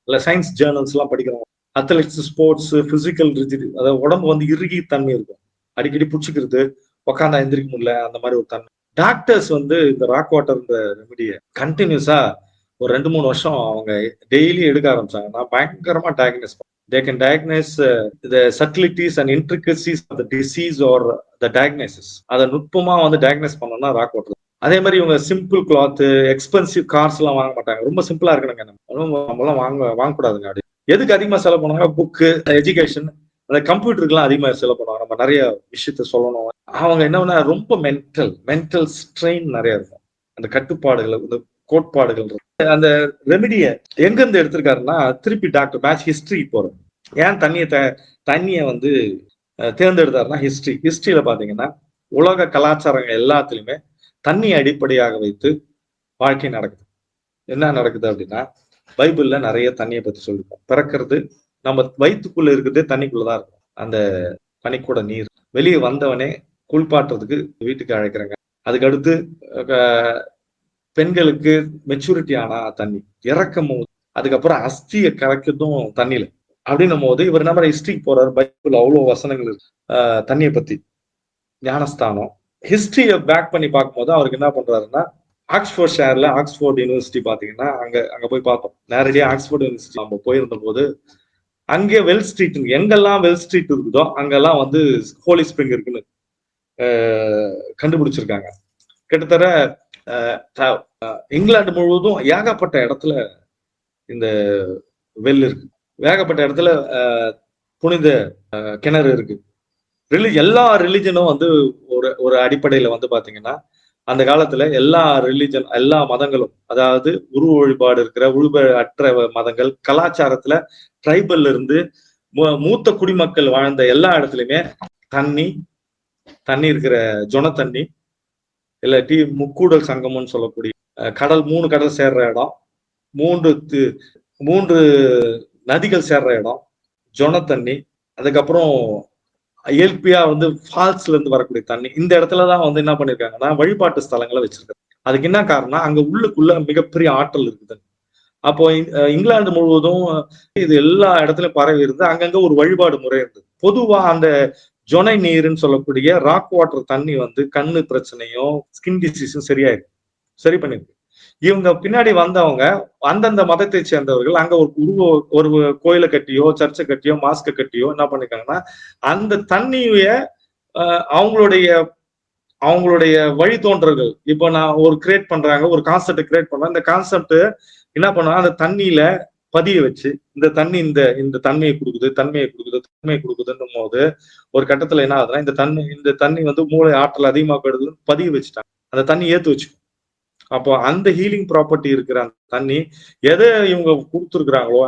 இல்ல சயின்ஸ் ஜேர்னல்ஸ் எல்லாம் படிக்கிறவங்க. அத்லெட்டிக்ஸ், ஸ்போர்ட்ஸ், பிசிக்கல் ரிஜிடி, அதாவது உடம்பு வந்து இறுகி தன்மை இருக்கும், அடிக்கடி பிடிச்சிக்கிறது, உட்காந்தா எந்திரிக்க முடியல, அந்த மாதிரி ஒரு தன்மை. டாக்டர்ஸ் வந்து இந்த ராக் வாட்டர் இந்த ரெமிடியை கண்டினியூஸா ஒரு 2-3 வருஷம் அவங்க டெய்லி எடுக்க ஆரம்பிச்சாங்க. நான் பயங்கரமா டயக்னோஸ் பண்ணேன். They can diagnose the subtleties and intricacies of the disease or the diagnosis. அதை நுட்பமா வந்து டயக்னோஸ் பண்ணோம்னா ராக் வாட்டர். அதே மாதிரி இவங்க சிம்பிள் கிளாத், எக்ஸ்பென்சிவ் கார்ஸ் எல்லாம் வாங்க மாட்டாங்க. ரொம்ப சிம்பிளா இருக்கணுங்க, நம்மளாம் வாங்கக்கூடாதுங்க. அப்படி எதுக்கு அதிகமா செலவு பண்ணுவாங்க? புக்கு, எஜுகேஷன், அந்த கம்ப்யூட்டருக்குலாம் அதிகமா செலவு பண்ணுவாங்க. நம்ம நிறைய விஷயத்த சொல்லணும். அவங்க என்ன ரொம்ப மென்டல் ஸ்ட்ரெயின் நிறைய இருக்கும். அந்த கட்டுப்பாடுகள், இந்த கோட்பாடுகள். அந்த ரெமிடிய எங்க இருந்து எடுத்திருக்காருன்னா திருப்பி டாக்டர் பேட்ச் ஹிஸ்டரி போறோம். ஏன் தண்ணிய வந்து தேர்ந்தெடுத்தாருன்னா ஹிஸ்டரியில பாத்தீங்கன்னா உலக கலாச்சாரங்கள் எல்லாத்துலயுமே தண்ணி அடிப்படையாக வைத்து வாழ்க்கை நடக்குது. என்ன நடக்குது அப்படின்னா பைபிள்ல நிறைய தண்ணியை பத்தி சொல்லிருக்கோம். பிறக்கிறது நம்ம வயிற்றுக்குள்ள இருக்கிறதே தண்ணிக்குள்ளதான் இருக்கும். அந்த பனிக்கூட நீர் வெளியே வந்தவனே குளிப்பாட்டுறதுக்கு வீட்டுக்கு அழைக்கிறாங்க. அதுக்கு அடுத்து பெண்களுக்கு மெச்சூரிட்டி ஆனா தண்ணி, இறக்கும் போது, அதுக்கப்புறம் அஸ்தியை கரைக்கிறதும் தண்ணியில அப்படின்னும் போது இவர் என்ன ஹிஸ்டரிக்கு போறாரு. பைபிள் அவ்வளவு வசனங்கள் இருக்கு தண்ணியை பத்தி. ஞானஸ்தானம் ஹிஸ்டரியை பேக் பண்ணி பார்க்கும்போது அவருக்கு என்ன பண்றாருன்னா ஆக்ஸ்போர்ட் ஷேர்ல ஆக்ஸ்போர்ட் யூனிவர்சிட்டி பாத்தீங்கன்னா அங்க போய் பார்த்தோம். நேரடியாக ஆக்ஸ்போர்ட் யூனிவர்சிட்டி நம்ம போயிருந்த போது அங்கே வெல் ஸ்ட்ரீட், எங்கெல்லாம் வெல் ஸ்ட்ரீட் இருக்குதோ அங்கெல்லாம் வந்து ஹோலி ஸ்பிரிங் இருக்குன்னு கண்டுபிடிச்சிருக்காங்க. கிட்டத்தட்ட இங்கிலாந்து முழுவதும் ஏகப்பட்ட இடத்துல இந்த வெல் இருக்கு, ஏகப்பட்ட இடத்துல புனித கிணறு இருக்கு. எல்லா ரிலிஜனும் வந்து ஒரு அடிப்படையில வந்து பாத்தீங்கன்னா அந்த காலத்துல எல்லா ரிலிஜன், எல்லா மதங்களும், அதாவது உருவ வழிபாடு இருக்கிற அற்ற மதங்கள், கலாச்சாரத்துல ட்ரைபல்ல இருந்து மூத்த குடிமக்கள் வாழ்ந்த எல்லா இடத்துலயுமே தண்ணி தண்ணி இருக்கிற ஜொன தண்ணி இல்லாட்டி முக்கூடல் சங்கம்னு சொல்லக்கூடிய கடல், 3 கடல் சேர்ற இடம், 3 நதிகள் சேர்ற இடம், ஜொன தண்ணி, அதுக்கப்புறம் இயல்பியா வந்து ஃபால்ஸ்ல இருந்து வரக்கூடிய தண்ணி, இந்த இடத்துலதான் வந்து என்ன பண்ணிருக்காங்கன்னா வழிபாட்டு ஸ்தலங்களை வச்சிருக்காங்க. அதுக்கு என்ன காரணம், அங்க உள்ளுக்குள்ள மிகப்பெரிய ஆற்றல் இருக்குது. அப்போ இங்கிலாந்து முழுவதும் இது எல்லா இடத்துலயும் பரவி இருந்து அங்கங்க ஒரு வழிபாடு முறை இருந்தது. பொதுவா அந்த ஜொனை நீர்ன்னு சொல்லக்கூடிய ராக் வாட்டர் தண்ணி வந்து கண்ணு பிரச்சனையும் ஸ்கின் டிசீஸும் சரி பண்ணிருக்கு. இவங்க பின்னாடி வந்தவங்க அந்தந்த மதத்தை சேர்ந்தவர்கள் அங்க ஒரு கோயிலை கட்டியோ சர்ச்சை கட்டியோ மாஸ்க கட்டியோ என்ன பண்ணிருக்காங்கன்னா அந்த தண்ணிய அவங்களுடைய வழித்தோன்றர்கள் இப்போ நான் ஒரு கிரியேட் பண்றாங்க, ஒரு கான்செப்ட் கிரியேட் பண்றாங்க. இந்த கான்செப்ட் என்ன பண்ணுவாங்க, அந்த தண்ணியில பதிய வச்சு இந்த தண்ணி இந்த தன்மையை கொடுக்குதுன்னும் போது ஒரு கட்டத்துல என்ன ஆகுதுன்னா இந்த தண்ணி வந்து மூளை ஆற்றல் அதிகமாக்குறதுன்னு பதிய வச்சுட்டாங்க. அந்த தண்ணி ஏத்து வச்சுக்கும். அப்போ அந்த ஹீலிங் ப்ராப்பர்ட்டி இருக்கிற அந்த தண்ணி எதை இவங்க கொடுத்துருக்குறாங்களோ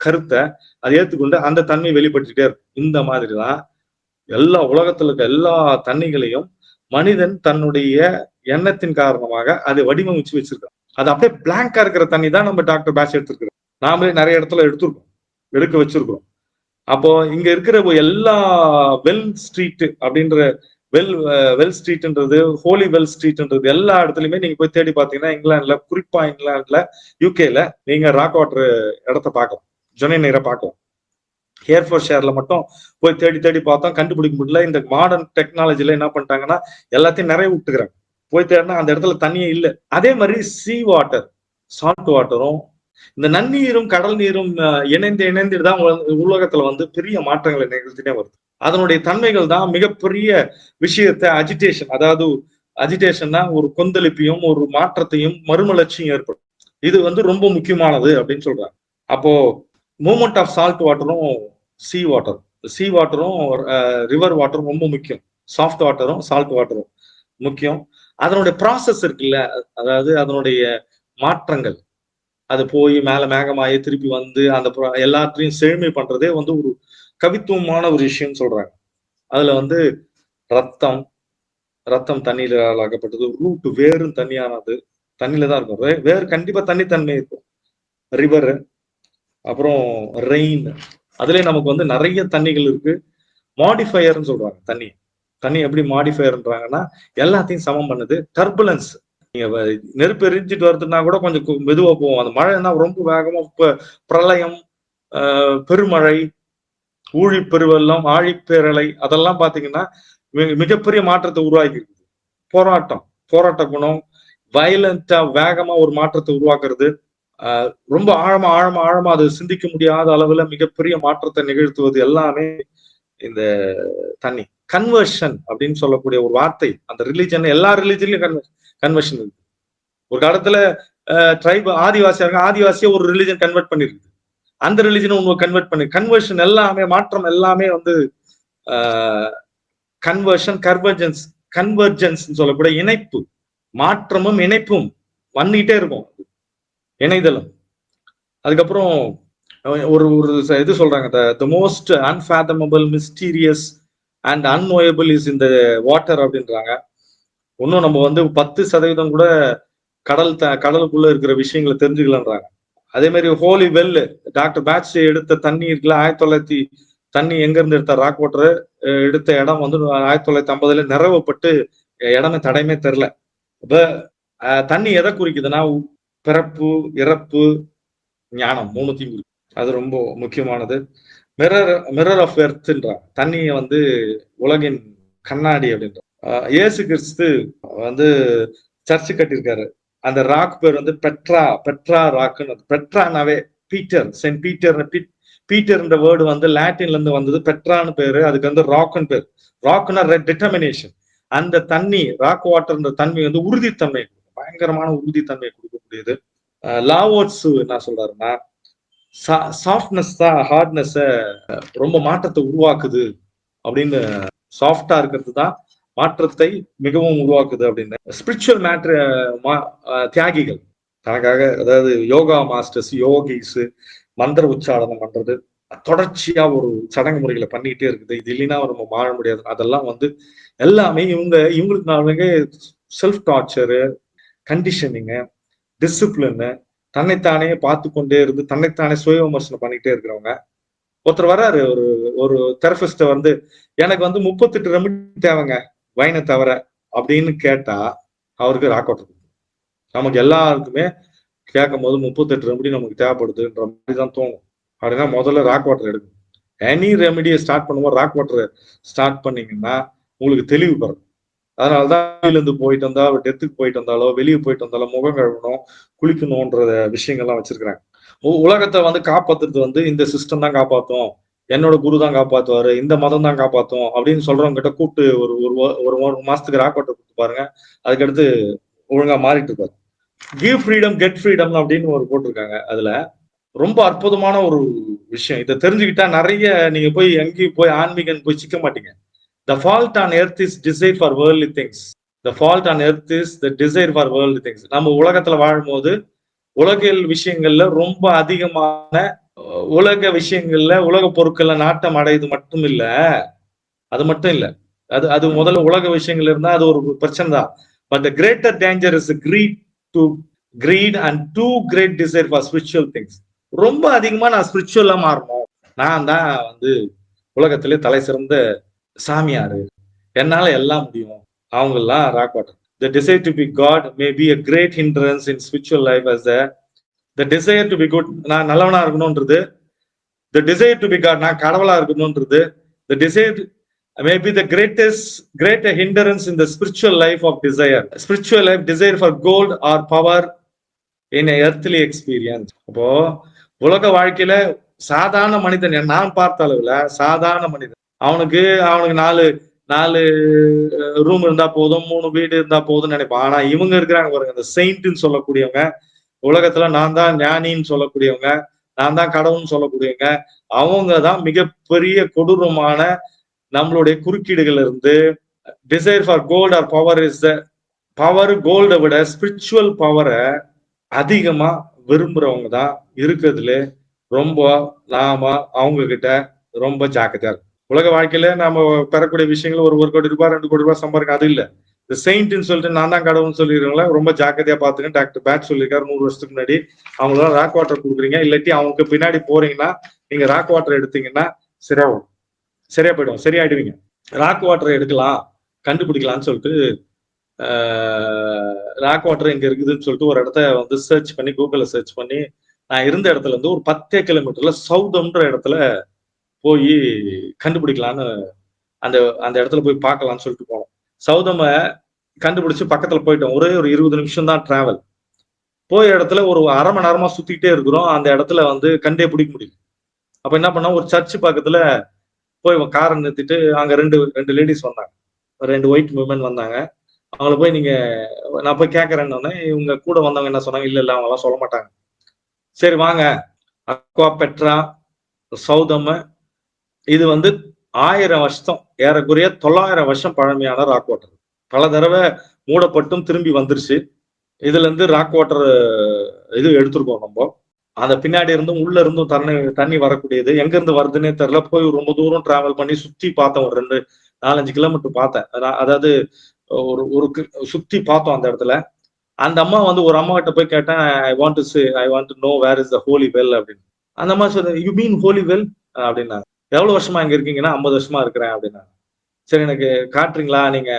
கருத்தை அதை ஏத்துக்கொண்டு அந்த தன்மை வெளிப்பட்டுட்டே இருக்கும். இந்த மாதிரிதான் எல்லா உலகத்துல இருக்க எல்லா தண்ணிகளையும் மனிதன் தன்னுடைய எண்ணத்தின் காரணமாக அதை வடிவமைச்சு வச்சிருக்கான். அது அப்படியே பிளாங்கா இருக்கிற தண்ணி தான் நம்ம டாக்டர் பேட்ச் எடுத்திருக்கிறோம். நாமளே நிறைய இடத்துல எடுக்க வச்சிருக்கிறோம். அப்போ இங்க இருக்கிற எல்லா வெல் ஸ்ட்ரீட் அப்படின்ற வெல் ஸ்ட்ரீட்ன்றது, ஹோலி வெல் ஸ்ட்ரீட்ன்றது எல்லா இடத்துலயுமே நீங்க போய் தேடி பாத்தீங்கன்னா இங்கிலாந்துல, குறிப்பா இங்கிலாந்துல, யூகேல நீங்க ராக் வாட்டர் இடத்த பார்க்கலாம், ஜொனை நீரை பார்க்கலாம். ஹேர்ஃபோர்ஷயர்ல மட்டும் போய் தேடி பார்த்தோம், கண்டுபிடிக்க முடியல. இந்த மாடர்ன் டெக்னாலஜில என்ன பண்ணிட்டாங்கன்னா எல்லாத்தையும் நிறைய விட்டுக்கிறாங்க. போய் தேடினா அந்த இடத்துல தண்ணியே இல்லை. அதே மாதிரி சீ வாட்டர், சால்ட் வாட்டரும் இந்த நன்னீரும் கடல் நீரும் இணைந்துதான் உலகத்துல வந்து பெரிய மாற்றங்களை நிகழ்த்தினே வருது. அதனுடைய தன்மைகள் தான் மிகப்பெரிய விஷயத்தை அஜிடேஷன், அதாவது அஜிடேஷன்னா ஒரு கொந்தளிப்பையும் ஒரு மாற்றத்தையும் மறுமலர்ச்சியும் ஏற்படும். இது வந்து ரொம்ப முக்கியமானது அப்படின்னு சொல்றாங்க. அப்போ மூவ்மெண்ட் ஆஃப் சால்ட் வாட்டரும் சீ வாட்டரும் ரிவர் வாட்டரும் ரொம்ப முக்கியம். சாஃப்ட் வாட்டரும் சால்ட் வாட்டரும் முக்கியம். அதனுடைய ப்ராசஸ் இருக்குல்ல, அதாவது அதனுடைய மாற்றங்கள், அது போய் மேல மேகமாயி திருப்பி வந்து அந்த எல்லாத்தையும் செழுமை பண்றதே வந்து ஒரு கவித்துவமான ஒரு விஷயம் சொல்றாங்க. அதுல வந்து ரத்தம் தண்ணியில ஆகப்பட்டது, ரூட் வேரும் தண்ணியானது தண்ணியில தான் இருக்கும். வேறு கண்டிப்பா தன்மை இருக்கும். ரிவர், அப்புறம் ரெயின், அதுல நமக்கு வந்து நிறைய தண்ணிகள் இருக்கு. மாடிஃபயர்ன்னு சொல்றாங்க. தண்ணி எப்படி மாடிஃபயர்ன்றாங்கன்னா எல்லாத்தையும் சமம் பண்ணுது. டர்புலன்ஸ், நீங்க நெருப்பு எரிஞ்சிட்டு வருதுன்னா கூட கொஞ்சம் மெதுவா போவோம். அந்த மழைன்னா ரொம்ப வேகமா, பிரளயம், பெருமழை, ஊழிப்பெருவெல்லாம், ஆழிப்பேரலை, அதெல்லாம் பாத்தீங்கன்னா மிகப்பெரிய மாற்றத்தை உருவாக்கி இருக்குது. போராட்ட குணம், வயலண்டா வேகமா ஒரு மாற்றத்தை உருவாக்குறது, ரொம்ப ஆழமா அது சிந்திக்க முடியாத அளவுல மிகப்பெரிய மாற்றத்தை நிகழ்த்துவது எல்லாமே இந்த தண்ணி. கன்வர்ஷன் அப்படின்னு சொல்லக்கூடிய ஒரு வார்த்தை அந்த ரிலிஜன், எல்லா ரிலிஜன்லயும் கன்வர்ஷன் இருக்கு. ஒரு காலத்துல ட்ரைப் ஆதிவாசியை ஒரு ரிலிஜன் கன்வெர்ட் பண்ணிருக்கு, அந்த ரிலிஜனை உங்க கன்வெர்ட் பண்ணி, கன்வர்ஷன் எல்லாமே, மாற்றம் எல்லாமே வந்து கன்வர்ஷன், கன்வர்ஜென்ஸ் சொல்லக்கூடிய இணைப்பு, மாற்றமும் இணைப்பும் பண்ணிக்கிட்டே இருக்கும், இணைதலும். அதுக்கப்புறம் ஒரு இது சொல்றாங்க, the most unfathomable, mysterious and unknowable is இந்த வாட்டர் அப்படின்றாங்க. இன்னும் நம்ம வந்து 10% கூட கடலுக்குள்ள இருக்கிற விஷயங்களை தெரிஞ்சுக்கலன்றாங்க. அதே மாதிரி ஹோலி வெல், டாக்டர் பேட்ச் எடுத்த தண்ணி இருக்குல்ல, 1900 தண்ணி எங்க இருந்து எடுத்த ராக் வாட்டர் எடுத்த இடம் வந்து 1950 நிறவப்பட்டு இடமே தடையுமே தெரில. இப்ப தண்ணி எதை குறிக்குதுன்னா பிறப்பு, இறப்பு, ஞானம், 3த்தையும் குறிக்கும். அது ரொம்ப முக்கியமானது. மிரர் ஆஃப் எர்த்ன்றாங்க. தண்ணியை வந்து உலகின் கண்ணாடி அப்படின்ற. இயேசு கிறிஸ்து வந்து சர்ச்சு கட்டியிருக்காரு. அந்த ராக் பேர் வந்து பெட்ரா ராக்குன்னு. பெட்ரானாவே பீட்டர், சென்ட் பீட்டர்ன்ற வேர்டு வந்து லாட்டின்ல இருந்து வந்தது. பெட்ரான்னு பேரு, அதுக்கு வந்து ராக்குன்னு பேர். ராக்னா டிட்டர்மினேஷன். அந்த தண்ணி, ராக் வாட்டர்ன்ற தன்மை வந்து உறுதித்தன்மை, பயங்கரமான உறுதித்தன்மையை கொடுக்கக்கூடியது. லாவோட்ஸ் என்ன சொல்றாருன்னா, சாஃப்ட்னஸ் தான் ஹார்ட்னஸ ரொம்ப மாற்றத்தை உருவாக்குது அப்படின்னு. சாஃப்டா இருக்கிறது தான் மாற்றத்தை மிகவும் உருவாக்குது அப்படின்னு. ஸ்பிரிச்சுவல் மேட்ரு தியாகிகள் தனக்காக, அதாவது யோகா மாஸ்டர்ஸ், யோகிஸ் மந்திர உச்சாரணம் பண்றது, தொடர்ச்சியா ஒரு சடங்கு முறைகளை பண்ணிட்டே இருக்குது. இது இல்லைன்னா நம்ம வாழ முடியாது. அதெல்லாம் எல்லாமே இவங்களுக்கு நாளைக்கு செல்ஃப் டார்ச்சரு, கண்டிஷனிங்கு, டிசிப்ளினு, தன்னைத்தானே பார்த்து கொண்டே இருந்து தன்னைத்தானே சுய விமர்சனம் பண்ணிட்டே இருக்கிறவங்க. ஒருத்தர் வர்றாரு, ஒரு தெரபிஸ்ட எனக்கு 38 ரெமெடி தேவைங்க வைனை தவிர அப்படின்னு கேட்டா அவருக்கு ராக் வாட்டர். நமக்கு எல்லாருக்குமே கேட்கும் போது 38 ரெமெடி நமக்கு தேவைப்படுதுன்ற மாதிரி தான் தோணும். அப்படின்னா முதல்ல ராக் வாட்டர் எடுக்கும். எனி ரெமெடியை ஸ்டார்ட் பண்ணும்போது ராக் வாட்டர் ஸ்டார்ட் பண்ணீங்கன்னா உங்களுக்கு தெளிவு பெறும். அதனாலதான் இருந்து போயிட்டு வந்தா, டெத்துக்கு போயிட்டு வந்தாலோ, வெளியே போயிட்டு வந்தாலோ முகம் கழுவணும், குளிக்கணும்ன்ற விஷயங்கள்லாம் வச்சிருக்கிறாங்க. உலகத்தை காப்பாத்துறது இந்த சிஸ்டம் தான் காப்பாத்தும், என்னோட குரு தான் காப்பாத்துவாரு, இந்த மதம் தான் காப்பாத்தும் அப்படின்னு சொல்றவங்க கிட்ட கூப்பிட்டு ஒரு மாசத்துக்கு ராக் வாட்டர் கொடுத்து பாருங்க. அதுக்கடுத்து ஒழுங்கா மாறிட்டு இருப்பாரு. கிவ் ஃப்ரீடம் கெட் ஃப்ரீடம் அப்படின்னு போட்டிருக்காங்க. அதுல ரொம்ப அற்புதமான ஒரு விஷயம். இதை தெரிஞ்சுக்கிட்டா நிறைய நீங்க எங்கேயும் போய் ஆன்மீகம் போய் சிக்க மாட்டீங்க. The fault on earth is desire for worldly things. The fault on earth is the desire for worldly things. நம்ம உலகத்துல வாழும்போது உலகியல் விஷயங்கள்ல ரொம்ப அதிகமான உலக விஷயங்கள்ல, உலக பொருட்கள்ல நாட்டம் அடையுது மட்டும் இல்ல, அது மட்டும் இல்ல, அது முதல்ல உலக விஷயங்கள் இருந்தா அது ஒரு பிரச்சனை தான். But the greater danger is greed and too great desire for spiritual things. ரொம்ப அதிகமா நான் ஸ்பிரிச்சுவலா மாறணும், நான் தான் உலகத்திலே தலை சிறந்த சாமியாரு, என்னால எல்லாம் முடியும், அவங்க எல்லாம் rock water. The desire to be God may be a great hindrance in spiritual life as the desire to be good, நான் நல்லவனா இருக்கணும்ன்றது, the desire to be God, நான் கடவுளா இருக்கணும்ன்றது, the desire may be the greater hindrance in the spiritual life of desire. Spiritual life, desire for gold or power in a earthly experience. அப்போ உலக வாழ்க்கையில சாதாரண மனிதன், நான் பார்த்த அளவுல சாதாரண மனிதன், அவனுக்கு 4 ரூம் இருந்தா போதும், 3 வீடு இருந்தா போதும்னு நினைப்பான். ஆனா இவங்க இருக்கிறாங்க பாருங்க, இந்த செயின்ட்னு சொல்லக்கூடியவங்க, உலகத்துல நான் தான் ஞானின்னு சொல்லக்கூடியவங்க, நான் தான் கடவுள்னு சொல்லக்கூடியவங்க, அவங்கதான் மிகப்பெரிய கொடூரமான நம்மளுடைய குறுக்கீடுகள் இருந்து desire for gold or power is the power. கோல்டை விட ஸ்பிரிச்சுவல் பவரை அதிகமா விரும்புறவங்க தான் இருக்கிறதுல ரொம்ப நாம அவங்க கிட்ட ரொம்ப ஜாக்கிரதையா இருக்கும். உலக வாழ்க்கையில நாம பெறக்கூடிய விஷயங்கள் ஒரு 1 கோடி ரூபாய் 2 கோடி ரூபாய் சம்பாதிக்க, அது இல்ல. இந்த செயின்ட்னு சொல்லிட்டு நான் தான் கடவுள்னு சொல்லிடுறவங்கள ரொம்ப ஜாக்கிரதையா பாத்துங்க. டாக்டர் பேட் சொல்லியிருக்காரு 100 வருஷத்துக்கு முன்னாடி, அவங்களாம் ராக் வாட்டர் கொடுக்குறீங்க, இல்லாட்டி அவங்க பின்னாடி போறீங்கன்னா நீங்க ராக் வாட்டர் எடுத்தீங்கன்னா சரியா போயிடும், சரியாயிடுவீங்க. ராக் வாட்டர் எடுக்கலாம், கண்டுபிடிக்கலாம்னு சொல்லிட்டு ராக் வாட்டர் எங்க இருக்குதுன்னு சொல்லிட்டு ஒரு இடத்த சர்ச் பண்ணி, கூகுள்ல சர்ச் பண்ணி, நான் இருந்த இடத்துல இருந்து ஒரு 10 கிலோமீட்டர்ல சவுதம்ன்ற இடத்துல போய் கண்டுபிடிக்கலான்னு அந்த இடத்துல போய் பார்க்கலாம்னு சொல்லிட்டு போனோம். சவுதம கண்டுபிடிச்சு பக்கத்துல போயிட்டோம். ஒரே ஒரு 20 நிமிஷம் தான் டிராவல். போய் இடத்துல ஒரு அரை மணி நேரமா சுத்திக்கிட்டே இருக்கிறோம். அந்த இடத்துல கண்டே பிடிக்க முடியும். அப்ப என்ன பண்ணா, ஒரு சர்ச் பக்கத்துல போய் காரை நிறுத்திட்டு அங்க ரெண்டு லேடிஸ் வந்தாங்க, 2 ஒயிட் விமன் வந்தாங்க. அவங்கள போய் நான் போய் கேட்கறேன்னு இவங்க கூட வந்தவங்க என்ன சொன்னாங்க, இல்ல அவங்க எல்லாம் சொல்ல மாட்டாங்க. சரி வாங்க, அக்வா பெட்ரா சௌதம், இது 1000 வருஷம், ஏறக்குறைய 900 வருஷம் பழமையான ராக் வாட்டர். பல தடவை மூடப்பட்டும் திரும்பி வந்துருச்சு. இதுல இருந்து ராக் வாட்டர் இது எடுத்திருக்கோம் நம்ம. அந்த பின்னாடி இருந்தும் உள்ள இருந்தும் தண்ணி வரக்கூடியது, எங்க இருந்து வருதுன்னே தெரியல. போய் ரொம்ப தூரம் டிராவல் பண்ணி சுத்தி பார்த்தேன், ஒரு 4-5 கிலோமீட்டர் பார்த்தேன். அதாவது ஒரு சுத்தி பார்த்தோம் அந்த இடத்துல. அந்த அம்மா ஒரு அம்மா கிட்ட போய் கேட்டேன், I want to know where is the holy well அப்படின்னு. அந்த அம்மா சொல்றேன், யூ மீன் ஹோலி வெல் அப்படின்னாங்க. எவ்வளவு வருஷமா இங்க இருக்கீங்கன்னா 50 வருஷமா இருக்கிறேன் அப்படின்னாங்க. சரி எனக்கு காட்டுறீங்களா, நீங்க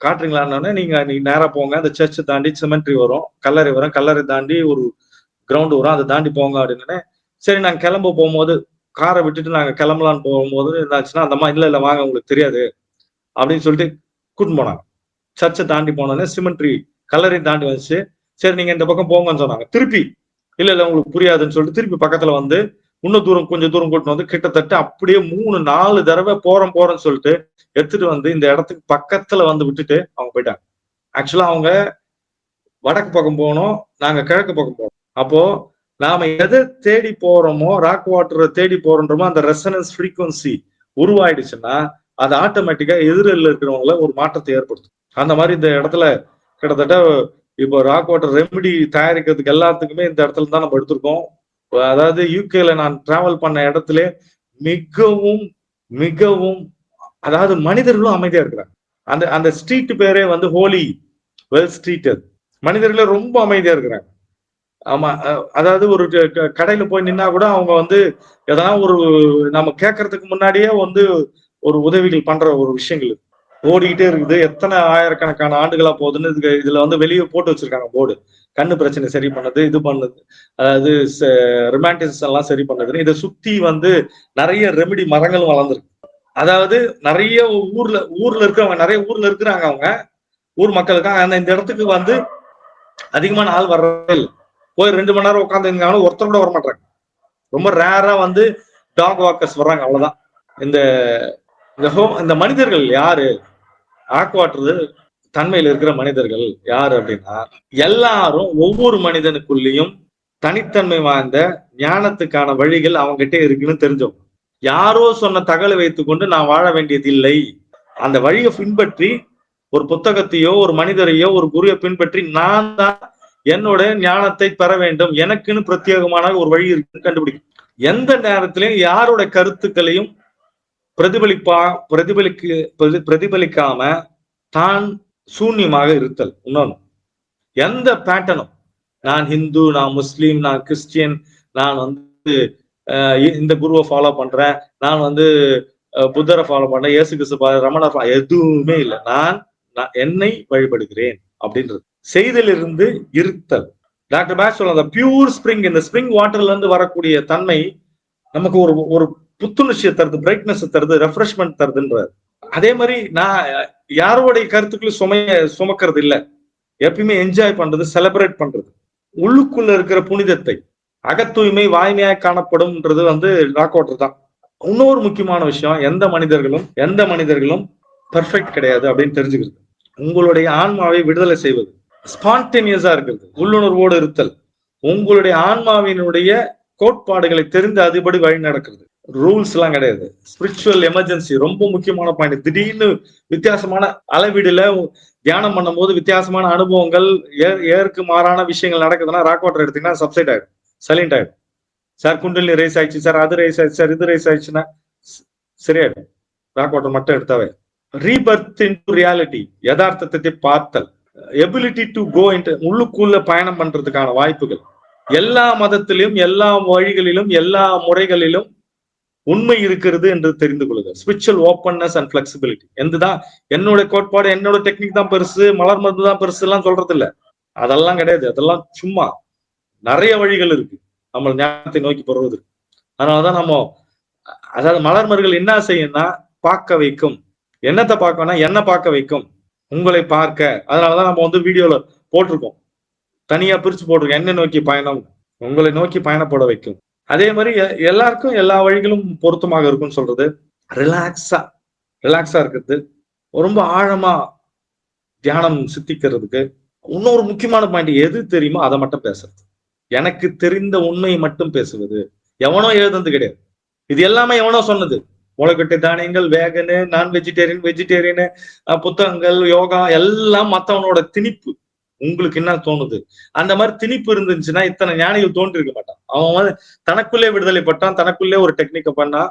காட்டுறீங்களான்னு, நீங்க நேரா போங்க, அந்த சர்ச் தாண்டி சிமெண்ட்ரி வரும், கல்லறை வரும், கல்லறை தாண்டி ஒரு கிரவுண்ட் வரும், அதை தாண்டி போங்க அப்படின்னு. சரி நாங்க கிளம்ப போகும்போது, காரை விட்டுட்டு நாங்க கிளம்பலான்னு போகும்போது என்னாச்சுன்னா, அந்த அம்மா இல்ல வாங்க உங்களுக்கு தெரியாது அப்படின்னு சொல்லிட்டு கூட்டின்னு போனாங்க. சர்ச்சை தாண்டி போனோன்னே சிமெண்ட்ரி கல்லறை தாண்டி வந்துச்சு. சரி நீங்க இந்த பக்கம் போங்கன்னு சொன்னாங்க. திருப்பி இல்ல உங்களுக்கு புரியாதுன்னு சொல்லிட்டு திருப்பி பக்கத்துல இன்னும் கொஞ்சம் தூரம் கூட்டிட்டு கிட்டத்தட்ட அப்படியே 3-4 தடவை போறோம்னு சொல்லிட்டு எடுத்துட்டு இந்த இடத்துக்கு பக்கத்துல விட்டுட்டு அவங்க போயிட்டாங்க. ஆக்சுவலா அவங்க வடக்கு பக்கம் போகணும், நாங்க கிழக்கு பக்கம் போனோம். அப்போ நாம எதை தேடி போறோமோ, ராக் வாட்டரை தேடி போறோன்றோமோ, அந்த ரெசனன்ஸ் ஃப்ரீக்வன்சி உருவாயிடுச்சுன்னா அது ஆட்டோமேட்டிக்கா எதிரில் இருக்கிறவங்கள ஒரு மாற்றத்தை ஏற்படுத்தும். அந்த மாதிரி இந்த இடத்துல கிட்டத்தட்ட இப்போ ராக் வாட்டர் ரெமெடி தயாரிக்கிறதுக்கு எல்லாத்துக்குமே இந்த இடத்துல தான் நம்ம எடுத்திருக்கோம். அதாவது யூகேல நான் டிராவல் பண்ண இடத்துல மிகவும் மிகவும் அதாவது மனிதர்களும் அமைதியா இருக்கிறாங்க. அந்த அந்த ஸ்ட்ரீட் பேரே வந்து ஹோலி வெல் ஸ்ட்ரீட். அது மனிதர்களே ரொம்ப அமைதியா இருக்கிறாங்க. ஆமா, அதாவது ஒரு கடையில போய் நின்னா கூட அவங்க வந்து எதனா ஒரு நம்ம கேட்கறதுக்கு முன்னாடியே வந்து ஒரு உதவிகள் பண்ற ஒரு விஷயங்கள் ஓடிக்கிட்டே இருக்குது. எத்தனை ஆயிரக்கணக்கான ஆண்டுகளா போகுதுன்னு இதுல வந்து வெளியே போட்டு வச்சிருக்காங்க போர்டு. கண்ணு பிரச்சனை சரி பண்ணது, இது பண்ணது, அதாவது ரொமான்டிசிசம் எல்லாம் சரி பண்ணதுன்னு இதை சுத்தி வந்து நிறைய ரெமெடி மரங்களும் வளர்ந்துருக்கு. அதாவது நிறைய ஊர்ல இருக்கிறவங்க நிறைய ஊர்ல இருக்கிறாங்க, அவங்க ஊர் மக்களுக்கு இந்த இடத்துக்கு வந்து அதிகமான ஆள் வர்றதே இல்லை. போய் 2 மணி நேரம் உட்காந்து ஒருத்தர் கூட வரமாட்டாங்க. ரொம்ப ரேரா வந்து டாக் வாக்கர்ஸ் வர்றாங்க, அவ்வளவுதான். இந்த இந்த மனிதர்கள் யாரு, ஆக்வாட்டர் தன்மையில் இருக்கிற மனிதர்கள் யாரு அப்படின்னா, எல்லாரும் ஒவ்வொரு மனிதனுக்குள்ளேயும் தனித்தன்மை வாய்ந்த ஞானத்துக்கான வழிகள் அவங்ககிட்ட இருக்குன்னு தெரிஞ்சோம். யாரோ சொன்ன தகவலை வைத்துக்கொண்டு நான் வாழ வேண்டியது இல்லை. அந்த வழியை பின்பற்றி ஒரு புத்தகத்தையோ ஒரு மனிதரையோ ஒரு குருவை பின்பற்றி நான் தான் என்னோட ஞானத்தை பெற வேண்டும், எனக்குன்னு பிரத்யேகமான ஒரு வழி இருக்குன்னு கண்டுபிடிக்கும். எந்த நேரத்திலையும் யாரோட கருத்துக்களையும் பிரதிபலிக்காம தான் சூன்யமாக இருத்தல். இன்னொன்னு, எந்த பேட்டர்னும் நான் ஹிந்து, நான் முஸ்லீம், நான் கிறிஸ்டியன், நான் வந்து இந்த குருவை ஃபாலோ பண்றேன், நான் வந்து புத்தரை ஃபாலோ பண்றேன், இயேசு கிறிஸ்து, ரமணர், எதுவுமே இல்லை. நான் என்னை வழிபடுகிறேன் அப்படின்றது செய்திலிருந்து இருத்தல். டாக்டர் பேஷ் சொல்ல பியூர் ஸ்பிரிங், இந்த ஸ்பிரிங் வாட்டர்ல இருந்து வரக்கூடிய தன்மை நமக்கு ஒரு புத்துணர்ச்சியை தருது, பிரைட்னஸ் தருது, ரெஃப்ரெஷ்மெண்ட் தருதுன்றார். அதே மாதிரி நான் யாரோடைய கருத்துக்களும் சுமக்கிறது இல்லை, எப்பயுமே என்ஜாய் பண்றது, செலிப்ரேட் பண்றது. உள்ளுக்குள்ள இருக்கிற புனிதத்தை, அகத்தூய்மை வாய்மையாய் காணப்படும்ன்றது வந்து ராக் வாட்டர் தான். இன்னொரு முக்கியமான விஷயம், எந்த மனிதர்களும் பெர்ஃபெக்ட் கிடையாது அப்படின்னு தெரிஞ்சுக்கிறது. உங்களுடைய ஆன்மாவை விடுதலை செய்வது, ஸ்பான்டேனியஸா இருக்கிறது, உள்ளுணர்வோடு இருத்தல், உங்களுடைய ஆன்மாவினுடைய கோட்பாடுகளை தெரிந்து அதுபடி வழி நடக்கிறது. ரூல்ஸ் எல்லாம் கிடையாது. ஸ்பிரிச்சுவல் எமர்ஜென்சி ரொம்ப முக்கியமான பாயிண்ட். திடீர்னு வித்தியாசமான அளவீடுல தியானம் பண்ணும் போது வித்தியாசமான அனுபவங்கள், ஏற்கு மாறான விஷயங்கள் நடக்குதுன்னா ராக் வாட்டர் எடுத்தீங்கன்னா சப்சைட் ஆயிடும், சைலண்ட் ஆயிடும். சார் குண்டலினி ரைஸ் ஆயிடுச்சு சார், அது ரைஸ் ஆயிடுச்சு சார், இது ரைஸ் ஆயிடுச்சுன்னா சரியாயிடும். ராக் வாட்டர் மட்டும் எடுத்தாவே. ரீபர்த் இன்டு ரியாலிட்டி, யதார்த்தத்தை பார்த்தல், எபிலிட்டி டு கோ இன்டு, உள்ளுக்குள்ள பயணம் பண்றதுக்கான வாய்ப்புகள். எல்லா மதத்திலும், எல்லா வழிகளிலும், எல்லா முறைகளிலும் உண்மை இருக்கிறது என்று தெரிந்து கொள்ளுங்க. Spiritual openness and flexibility. எந்ததான் என்னோட கோட்பாடு, என்னோட டெக்னிக் தான் பெருசு, மலர் மருந்து தான் பெருசு எல்லாம் சொல்றது இல்ல, அதெல்லாம் கிடையாது. அதெல்லாம் சும்மா. நிறைய வழிகள் இருக்கு நம்ம ஞானத்தை நோக்கி போறது. அதனாலதான் நம்ம, அதாவது மலர்மர்கள் என்ன செய்யும்னா பார்க்க வைக்கும். என்னத்தை பார்க்கணும்னா என்ன பார்க்க வைக்கும், உங்களை பார்க்க. அதனாலதான் நம்ம வந்து வீடியோல போட்டிருக்கோம், தனியா பிரிச்சு போட்டிருக்கோம், என்ன நோக்கி பயணம், உங்களை நோக்கி பயணப்பட வைக்கும். அதே மாதிரி எல்லாருக்கும் எல்லா வழிகளும் பொருத்தமாக இருக்கும்னு சொல்றது. ரிலாக்ஸா இருக்கிறது, ரொம்ப ஆழமா தியானம் சித்திக்கிறதுக்கு. இன்னொரு முக்கியமான பாயிண்ட் எது தெரியுமோ அதை மட்டும் பேசுறது, எனக்கு தெரிந்த உண்மையை மட்டும் பேசுவது. எவனோ எழுதுனது கிடையாது, இது எல்லாமே எவனோ சொன்னது. முளைக்கட்டை தானியங்கள், வேகனு, நான் வெஜிடேரியனு, புத்தகங்கள், யோகா எல்லாம் மத்தவனோட திணிப்பு. உங்களுக்கு என்ன தோணுது, அந்த மாதிரி திணிப்பு இருந்துச்சுன்னா இத்தனை ஞானிகள் தோன்றி இருக்க மாட்டான். அவன் வந்து தனக்குள்ளே விடுதலை பட்டான், தனக்குள்ளே ஒரு டெக்னிக்கை பண்ணா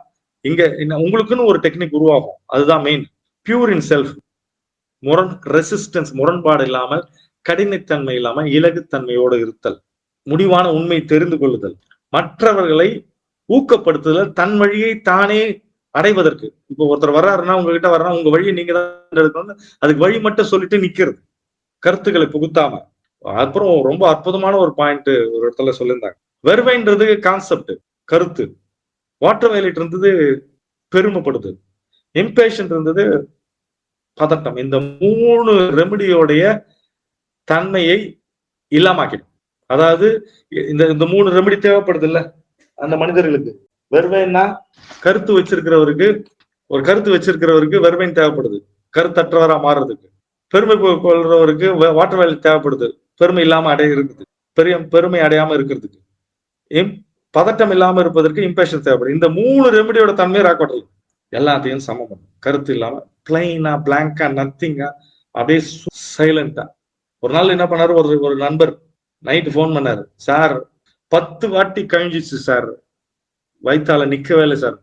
இங்க உங்களுக்குன்னு ஒரு டெக்னிக் உருவாகும். அதுதான் மெயின். பியூர் இன் செல்ஃப், ரெசிஸ்டன்ஸ், முரண்பாடு இல்லாமல், கடினத்தன்மை இல்லாமல், இலகுத்தன்மையோடு இருத்தல், முடிவான உண்மை தெரிந்து கொள்ளுதல், மற்றவர்களை ஊக்கப்படுத்துதல், தன் வழியை தானே அடைவதற்கு. இப்போ ஒருத்தர் வர்றாருன்னா, உங்ககிட்ட வர்றா, உங்க வழியை நீங்க தான் எடுக்கணும், அதுக்கு வழி மட்டும் சொல்லிட்டு நிக்கிறது, கருத்துக்களை புகுத்தாம. அப்புறம் ரொம்ப அற்புதமான ஒரு பாயிண்ட் ஒரு இடத்துல சொல்லியிருந்தாங்க. வெறுமைன்றது கான்செப்ட், கருத்து. வாட்டர் வயலட் இருந்தது பெருமைப்படுது, இம்பேஷன்ட் இருந்தது பதட்டம். இந்த 3 ரெமடியோடைய தன்மையை இல்லாமக்கிடும். அதாவது இந்த 3 ரெமடி தேவைப்படுது இல்ல அந்த மனிதர்களுக்கு. வெறுமைன்னா கருத்து வச்சிருக்கிறவருக்கு வெறுமைன் தேவைப்படுது, கருத்தற்றவரா மாறுறதுக்கு. பெருமை கொள்றவருக்கு வாட்டர் வயலட் தேவைப்படுது, பெருமை இல்லாம இருக்குது, பெருமை அடையாம இருக்கிறதுக்கு. பதட்டம் இல்லாம இருப்பதற்கு இம்பேஷன் தேவைப்படுது. இந்த 3 ரெமடியோட தன்மை ராக் வாட்டர். எல்லாத்தையும் சமம் பண்ணும். கருத்து இல்லாம பிளைனா பிளாங்கா நத்திங்கா அப்படியே சைலண்டா. ஒரு நாள் என்ன பண்ணாரு, ஒரு நண்பர் நைட்டு போன் பண்ணாரு, சார் 10 வாட்டி கழிஞ்சிச்சு சார், வயிற்றால நிக்கவே இல்லை சார்.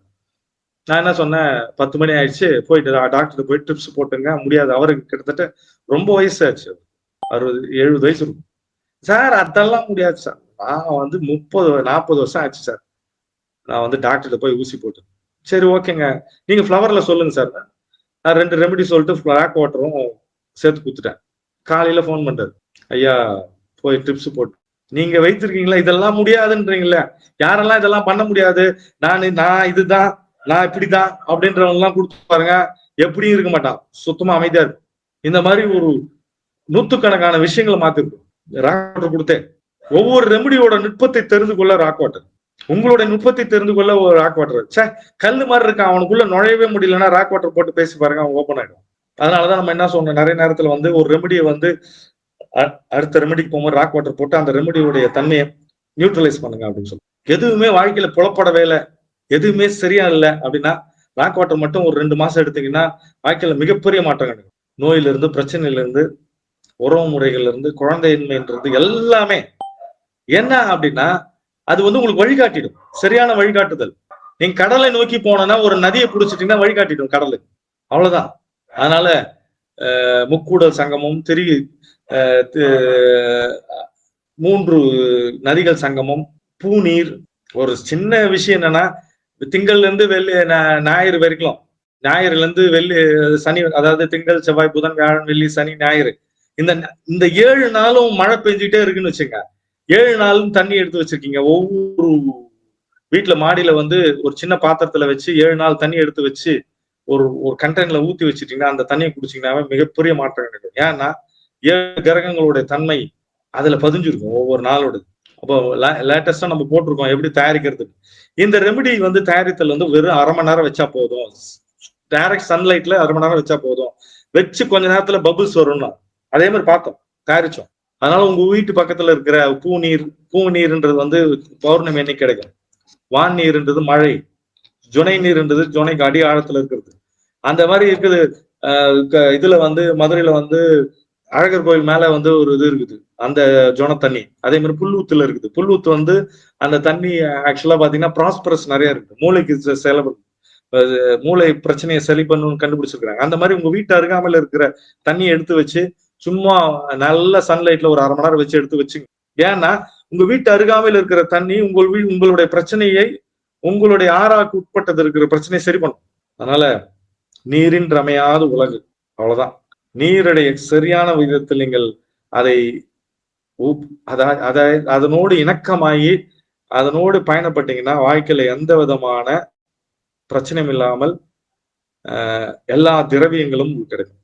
நான் என்ன சொன்னேன், 10 மணி ஆயிடுச்சு, போயிட்டு டாக்டர் போய் ட்ரிப்ஸ் போட்டுங்க, முடியாது. அவருக்கு கிட்டத்தட்ட ரொம்ப வயசாச்சு, 60-70 வயசு இருக்கும். சார் அதெல்லாம் முடியாது சார், நான் வந்து 30-40 வருஷம் ஆச்சு சார், நான் வந்து டாக்டர்கிட்ட போய் ஊசி போட்டு. சரி ஓகேங்க, நீங்க ஃப்ளவர்ல சொல்லுங்க சார். நான் 2 ரெமெடி சொல்லிட்டு பிளாக் வாட்டரும் சேர்த்து கொடுத்துட்டேன். காலையில போன் பண்றாரு, ஐயா போய் ட்ரிப்ஸ் போட்டு. நீங்க வைத்திருக்கீங்களா, இதெல்லாம் முடியாதுன்றீங்களா? யாரெல்லாம் இதெல்லாம் பண்ண முடியாது, நான் இதுதான், நான் இப்படிதான் அப்படின்றவங்க எல்லாம் கொடுத்து பாருங்க, எப்படியும் இருக்க மாட்டான், சுத்தமா அமைதியா இருக்கும். இந்த மாதிரி ஒரு நூத்துக்கணக்கான விஷயங்களை மாத்திருக்கும் ராக் வாட்டர் கொடுத்தேன். ஒவ்வொரு ரெமடியோட நுட்பத்தை தெரிந்து கொள்ள ராக் வாட்டர், உங்களுடைய நுட்பத்தை தெரிந்து கொள்ள ஒரு ராக் வாட்டர். கல்லு மாதிரி இருக்கான், அவனுக்குள்ள நுழையவே முடியலன்னா ராக் வாட்டர் போட்டு பேசி பாருங்க, அவன் ஓப்பன் ஆயிடும். அதனாலதான் நம்ம என்ன சொன்னோம், நிறைய நேரத்துல வந்து ஒரு ரெமடியை வந்து அடுத்த ரெமடிக்கு போகும்போது ராக் வாட்டர் போட்டு அந்த ரெமடியோடைய தன்மையை நியூட்ரலைஸ் பண்ணுங்க அப்படின்னு சொல்லி. எதுவுமே வாழ்க்கையில புலப்படவே இல்லை, எதுவுமே சரியா இல்லை அப்படின்னா ராக் வாட்டர் மட்டும் ஒரு 2 மாசம் எடுத்தீங்கன்னா வாழ்க்கையில மிகப்பெரிய மாற்றம் கிடைக்கும். நோயிலிருந்து, பிரச்சனையில இருந்து, உறவு முறைகள்ல இருந்து, குழந்தையின்மைன்றது எல்லாமே என்ன அப்படின்னா அது வந்து உங்களுக்கு வழிகாட்டிடும், சரியான வழிகாட்டுதல். நீங்க கடலை நோக்கி போனோம்னா ஒரு நதியை பிடிச்சிட்டீங்கன்னா வழிகாட்டிடும் கடலுக்கு, அவ்வளவுதான். அதனால முக்கூடல் சங்கமும், 3 நதிகள் சங்கமும், பூநீர். ஒரு சின்ன விஷயம் என்னன்னா, திங்கள்ல இருந்து ஞாயிறு வரைக்கும், ஞாயிறுல இருந்து சனி, அதாவது திங்கள், செவ்வாய், புதன், வியாழன், வெள்ளி, சனி, ஞாயிறு, இந்த 7 நாளும் மழை பெஞ்சுட்டே இருக்குன்னு வச்சுங்க. 7 நாளும் தண்ணி எடுத்து வச்சிருக்கீங்க. ஒவ்வொரு வீட்டுல மாடியில வந்து ஒரு சின்ன பாத்திரத்துல வச்சு 7 நாள் தண்ணி எடுத்து வச்சு ஒரு கண்டெய்னர்ல ஊத்தி வச்சுட்டீங்கன்னா அந்த தண்ணியை குடிச்சீங்கன்னாவே மிகப்பெரிய மாற்றம் கிடைக்கும். ஏன்னா 7 கிரகங்களுடைய தன்மை அதுல பதிஞ்சிருக்கும் ஒவ்வொரு நாளோட. அப்போ லேட்டஸ்டா நம்ம போட்டிருக்கோம் எப்படி தயாரிக்கிறது. இந்த ரெமெடி வந்து தயாரித்தல் வந்து வெறும் 1/2 மணி நேரம் வச்சா போதும், டைரக்ட் சன்லைட்ல 1/2 மணி நேரம் வச்சா போதும், வச்சு கொஞ்ச நேரத்துல பபுள்ஸ் வரும்னா அதே மாதிரி பார்த்தோம், தயாரிச்சோம். அதனால உங்க வீட்டு பக்கத்துல இருக்கிற பூநீர்ன்றது வந்து பௌர்ணமி அன்னைக்கு கிடைக்கும், வான் நீர்ன்றது மழை, ஜுனை நீர்ன்றது ஜுனைக்கு அடி ஆழத்துல இருக்கிறது. அந்த மாதிரி இருக்குது. இதுல வந்து மதுரையில வந்து அழகர் கோயில் மேல வந்து ஒரு இது இருக்குது, அந்த ஜோன தண்ணி. அதே மாதிரி புல்லூத்துல இருக்குது. புல்லூத்து வந்து அந்த தண்ணி ஆக்சுவலா பாத்தீங்கன்னா ப்ராஸ்பரஸ் நிறைய இருக்கு, மூளைக்கு மூளை பிரச்சனையை சரி பண்ணணும்னு கண்டுபிடிச்சிருக்காங்க. அந்த மாதிரி உங்க வீட்டு அருகாமையில இருக்கிற தண்ணியை எடுத்து வச்சு சும்மா நல்ல சன்லைட்ல ஒரு 1/2 மணி நேரம் வச்சு எடுத்து வச்சுங்க. ஏன்னா உங்க வீட்டு அருகாமையில் இருக்கிற தண்ணி உங்களுடைய பிரச்சனையை, உங்களுடைய ஆறாக்கு உட்பட்டது இருக்கிற பிரச்சனையை சரி பண்ணும். அதனால நீரின் ரமையாத உலகு, அவ்வளவுதான். நீருடைய சரியான விதத்தில் நீங்கள் அதனோடு இணக்கமாகி அதனோடு பயணப்பட்டீங்கன்னா வாழ்க்கையில எந்த விதமான பிரச்சனையும் இல்லாமல் எல்லா திரவியங்களும் கிடைக்கும்.